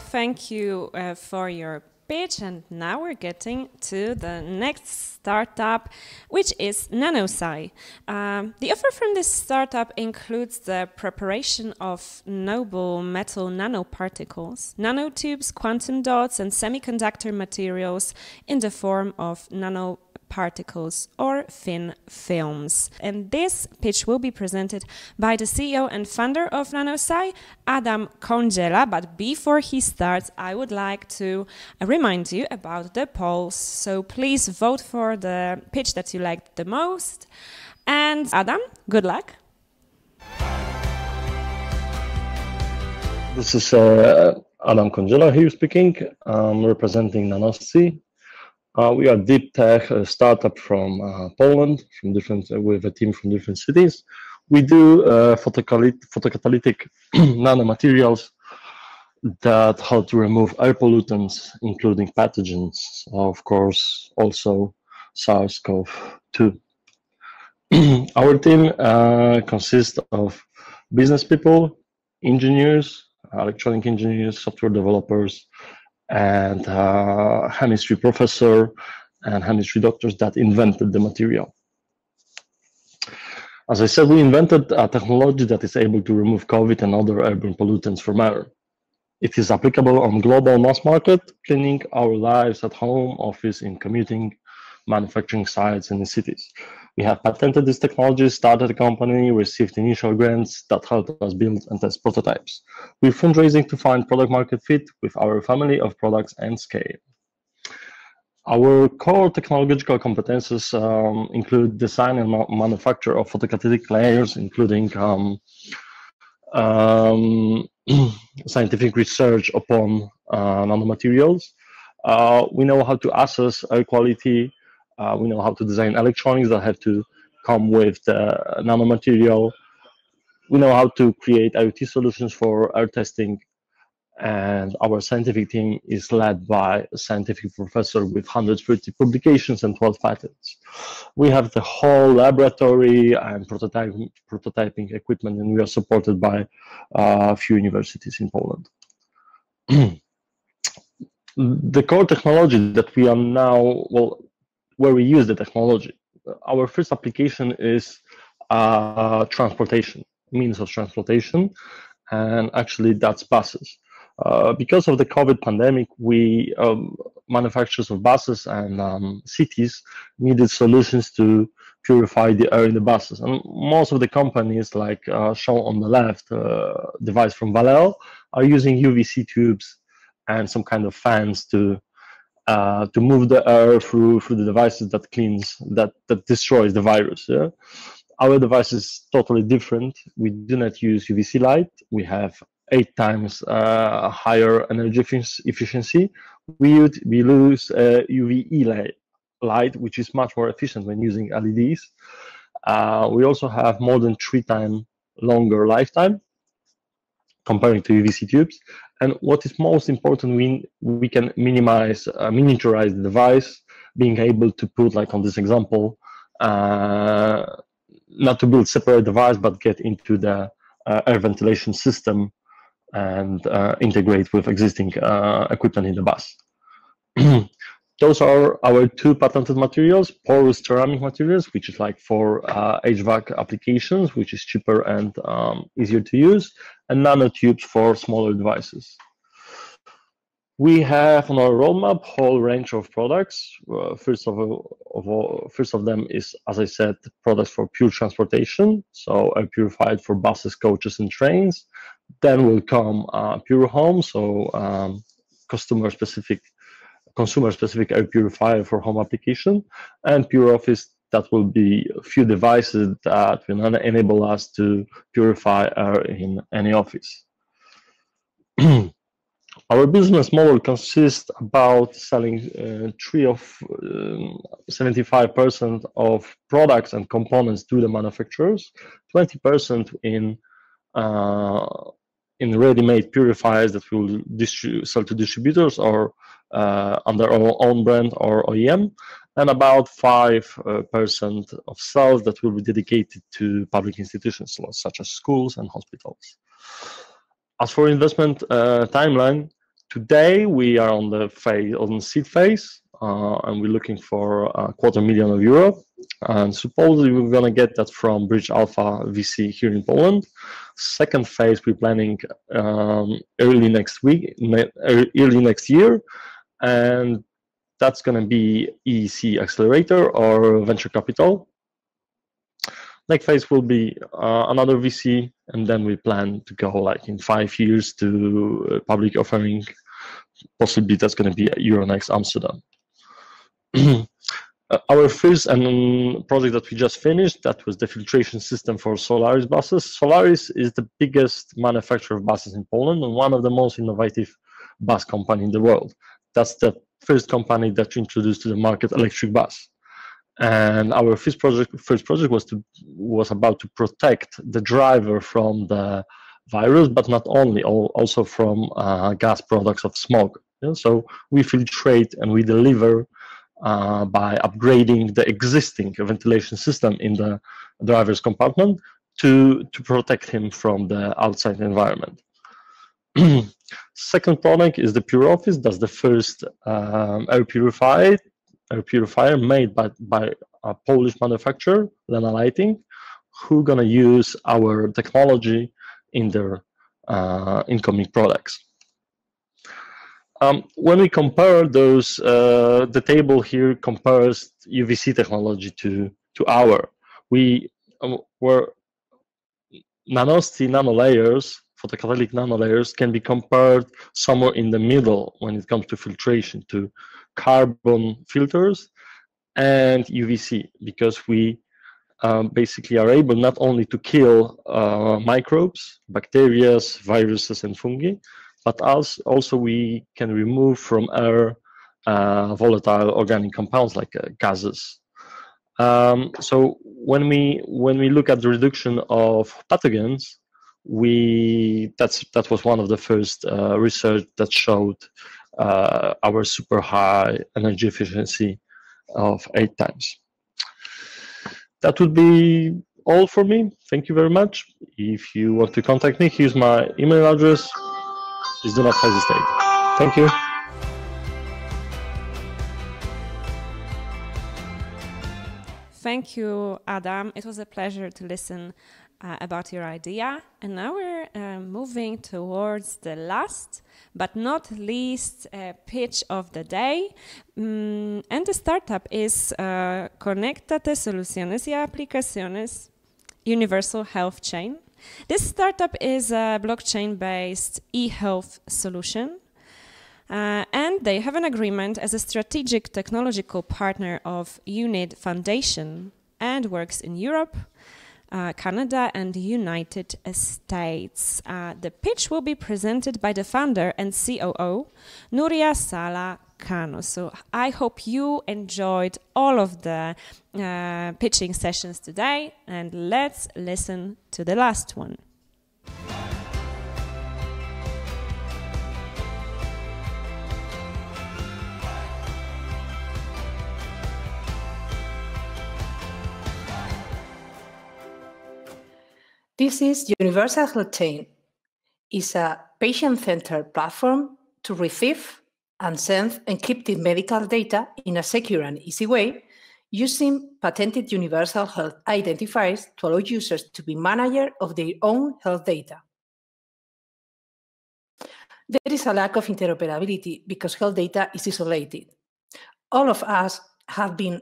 Thank you for your pitch, and now we're getting to the next startup, which is Nanosci. The offer from this startup includes the preparation of noble metal nanoparticles, nanotubes, quantum dots, and semiconductor materials in the form of nanoparticles or thin films. And this pitch will be presented by the CEO and founder of Nanosci, Adam Kądziela. But before he starts, I would like to remind you about the polls. So please vote for the pitch that you liked the most. And Adam, good luck. This is Adam Kądziela here speaking. I'm representing Nanosci. We are a deep tech startup from Poland, with a team from different cities. We do photocatalytic nanomaterials that help to remove air pollutants, including pathogens, of course, also SARS-CoV-2. Our team consists of business people, engineers, electronic engineers, software developers, and chemistry professor and chemistry doctors that invented the material. As I said, we invented a technology that is able to remove COVID and other airborne pollutants from air. It is applicable on global mass market, cleaning our lives at home, office, in commuting, manufacturing sites, and in cities. We have patented this technology, started a company, received initial grants that helped us build and test prototypes. We're fundraising to find product market fit with our family of products and scale. Our core technological competences include design and manufacture of photocatalytic layers, including scientific research upon nanomaterials. We know how to assess air quality. We know how to design electronics that have to come with the nanomaterial. We know how to create IoT solutions for air testing. And our scientific team is led by a scientific professor with 130 publications and 12 patents. We have the whole laboratory and prototyping equipment, and we are supported by a few universities in Poland. The core technology that we are now, well, where we use the technology, our first application is transportation, means of transportation, and actually that's buses. Because of the COVID pandemic, we manufacturers of buses and cities needed solutions to purify the air in the buses. And most of the companies, like shown on the left, device from Valeo, are using UVC tubes and some kind of fans to move the air through the devices that cleans, that destroys the virus. Yeah? Our device is totally different. We do not use UVC light. We have 8 times higher energy efficiency. We lose UVE light, which is much more efficient when using LEDs. We also have more than 3 times longer lifetime comparing to UVC tubes. And what is most important, we can minimize, miniaturize the device, being able to put, like on this example, not to build separate device, but get into the air ventilation system and integrate with existing equipment in the bus. Those are our 2 patented materials: porous ceramic materials, which is like for HVAC applications, which is cheaper and easier to use, and nanotubes for smaller devices. We have on our roadmap a whole range of products. First of them is, as I said, products for pure transportation, so air purified for buses, coaches, and trains. Then will come Pure Home, so consumer-specific air purifier for home application, and Pure Office, that will be a few devices that will enable us to purify air in any office. Our business model consists about selling 75% of products and components to the manufacturers, 20% in ready-made purifiers that we will sell to distributors or under our own brand or OEM, and about 5% of sales that will be dedicated to public institutions such as schools and hospitals. As for investment timeline, today we are on the seed phase, and we're looking for €250,000. And supposedly we're going to get that from Bridge Alpha VC here in Poland. Second phase we're planning early next year, and that's going to be EEC accelerator or venture capital. Next phase will be another VC, and then we plan to go like in 5 years to public offering. Possibly that's going to be Euronext Amsterdam. Our first project that we just finished, that was the filtration system for Solaris buses. Solaris is the biggest manufacturer of buses in Poland and one of the most innovative bus companies in the world. That's the first company that introduced to the market electric bus. And our first project was about to protect the driver from the virus, but not only, also from gas products of smoke. Yeah? So we filtrate and we deliver by upgrading the existing ventilation system in the driver's compartment to protect him from the outside environment. Second product is the Pure Office. That's the first air purifier made by a Polish manufacturer, Lena Lighting, who gonna use our technology in their incoming products. When we compare those, the table here compares UVC technology to our. Where Nanosci nanolayers, photocatalytic nanolayers, can be compared somewhere in the middle when it comes to filtration, to carbon filters and UVC, because we basically are able not only to kill microbes, bacteria, viruses, and fungi, but also we can remove from air volatile organic compounds like gases. So when we look at the reduction of pathogens, that was one of the first research that showed our super high energy efficiency of 8 times. That would be all for me. Thank you very much. If you want to contact me, here's my email address. Please do not hesitate. Thank you. Thank you, Adam. It was a pleasure to listen about your idea. And now we're moving towards the last but not least pitch of the day. And the startup is Conéctate Soluciones y Aplicaciones Universal Health Chain. This startup is a blockchain-based e-health solution. And they have an agreement as a strategic technological partner of UNID Foundation and works in Europe, Canada and the United States. The pitch will be presented by the founder and COO, Nuria Sala Cano. So I hope you enjoyed all of the pitching sessions today, and let's listen to the last one. This is Universal Health Chain. It's a patient-centered platform to receive and send encrypted medical data in a secure and easy way using patented universal health identifiers to allow users to be manager of their own health data. There is a lack of interoperability because health data is isolated. All of us have been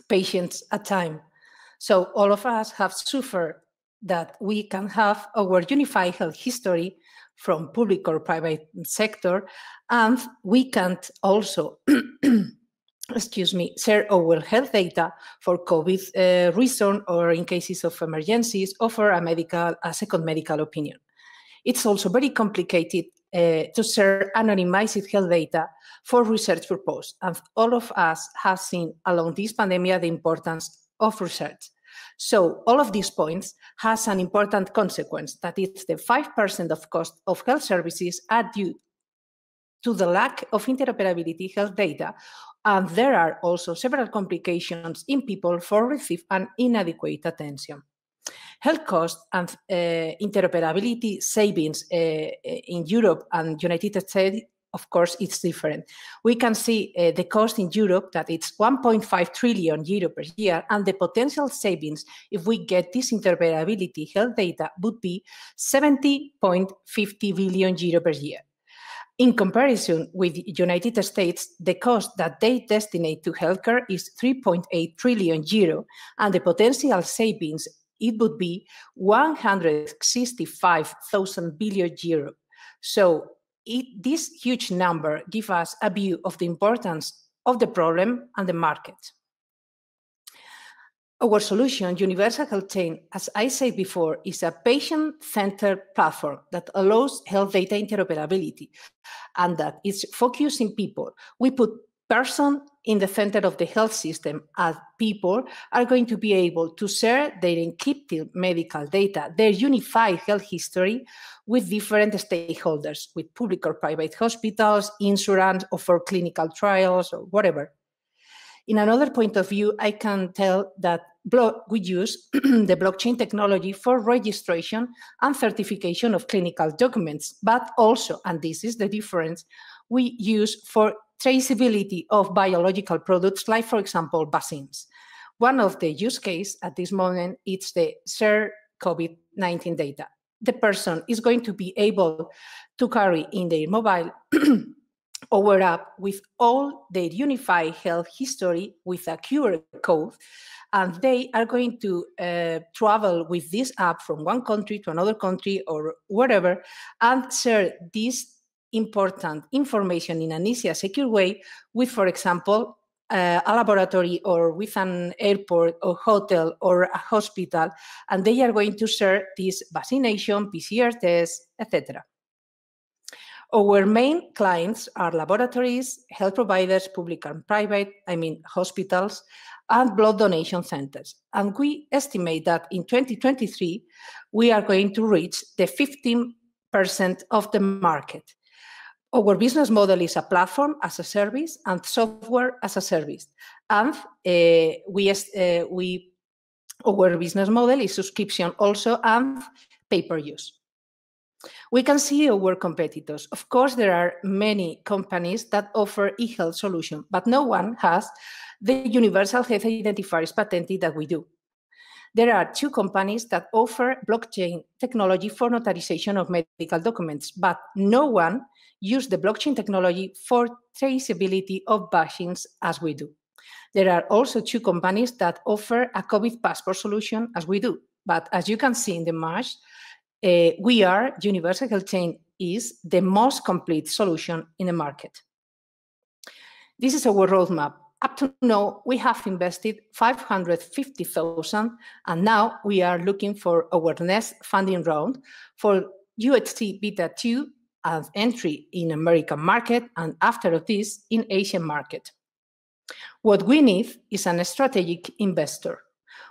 patients at time, so all of us have suffered that we can have our unified health history from public or private sector, and we can't also, share our health data for COVID reason or in cases of emergencies or for a second medical opinion. It's also very complicated to share anonymized health data for research purposes, and all of us have seen along this pandemic the importance of research. So all of these points has an important consequence, that is the 5% of cost of health services are due to the lack of interoperability health data, and there are also several complications in people for receive an inadequate attention. Health cost and interoperability savings in Europe and United States, of course, it's different. We can see the cost in Europe, that it's 1.5 trillion euro per year, and the potential savings, if we get this interoperability health data, would be 70.50 billion euro per year. In comparison with the United States, the cost that they destinate to healthcare is 3.8 trillion euro, and the potential savings, it would be 165,000 billion euro. So this huge number gives us a view of the importance of the problem and the market. Our solution, Universal Health Chain, as I said before, is a patient-centered platform that allows health data interoperability and that is focusing people. We put person in the center of the health system, as people are going to be able to share their encrypted medical data, their unified health history with different stakeholders, with public or private hospitals, insurance, or for clinical trials, or whatever. In another point of view, I can tell that we use the blockchain technology for registration and certification of clinical documents, but also, and this is the difference, we use for traceability of biological products, like, for example, vaccines. One of the use cases at this moment is the shared COVID-19 data. The person is going to be able to carry in their mobile or app with all their unified health history with a QR code, and they are going to travel with this app from one country to another country or wherever and share this important information in an easy, secure way with, for example, a laboratory or with an airport or hotel or a hospital, and they are going to share this vaccination, PCR tests, etc. Our main clients are laboratories, health providers, public and private, hospitals, and blood donation centers. And we estimate that in 2023, we are going to reach the 15% of the market. Our business model is a platform as a service and software as a service. And our business model is subscription also and pay-per-use. We can see our competitors. Of course, there are many companies that offer e-health solution, but no one has the universal health identifiers patented that we do. There are 2 companies that offer blockchain technology for notarization of medical documents, but no one uses the blockchain technology for traceability of vaccines as we do. There are also 2 companies that offer a COVID passport solution as we do. But as you can see in the march, Universal Health Chain is the most complete solution in the market. This is our roadmap. Up to now, we have invested 550,000, and now we are looking for our next funding round for UHT Beta 2 and entry in American market, and after this, in Asian market. What we need is a strategic investor.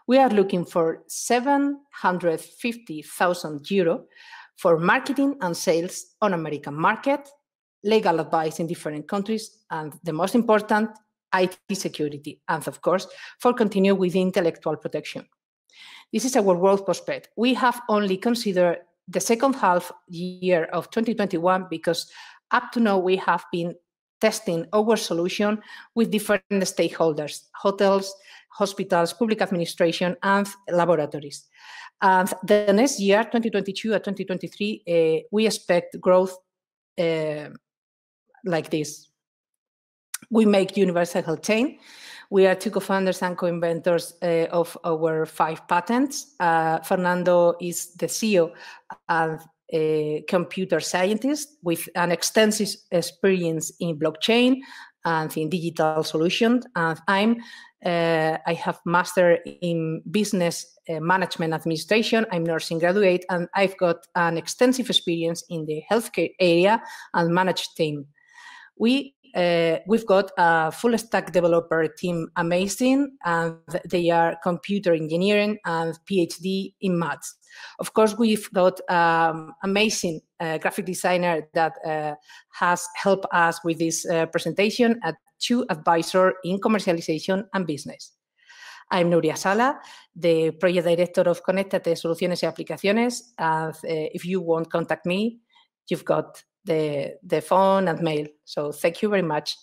We are looking for 750,000 euro for marketing and sales on American market, legal advice in different countries, and the most important, IT security, and of course, for continue with intellectual protection. This is our growth prospect. We have only considered the second half year of 2021 because up to now we have been testing our solution with different stakeholders, hotels, hospitals, public administration, and laboratories. And the next year, 2022 and 2023, we expect growth like this. We make Universal Health Chain. We are 2 co-founders and co-inventors of our 5 patents. Fernando is the CEO and a computer scientist with an extensive experience in blockchain and in digital solutions. And I have master in business management administration. I'm nursing graduate, and I've got an extensive experience in the healthcare area and managed team. We've got a full stack developer team, amazing, and they are computer engineering and PhD in maths. Of course, we've got amazing graphic designer that has helped us with this presentation, at 2 advisors in commercialization and business. I'm Nuria Sala, the project director of Conéctate Soluciones y Aplicaciones. And if you want to contact me, you've got the phone and mail. So thank you very much.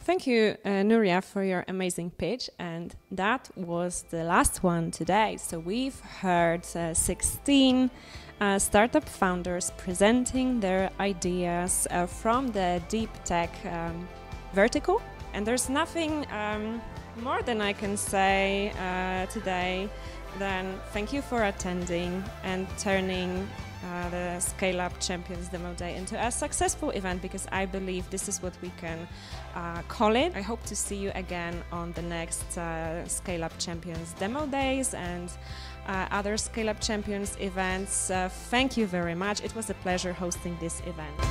Thank you, Nuria, for your amazing pitch. And that was the last one today. So we've heard 16 startup founders presenting their ideas from the deep tech vertical. And there's nothing more than I can say today than thank you for attending and turning the Scale Up Champions Demo Day into a successful event, because I believe this is what we can call it. I hope to see you again on the next Scale Up Champions Demo Days and other Scale Up Champions events. Thank you very much. It was a pleasure hosting this event.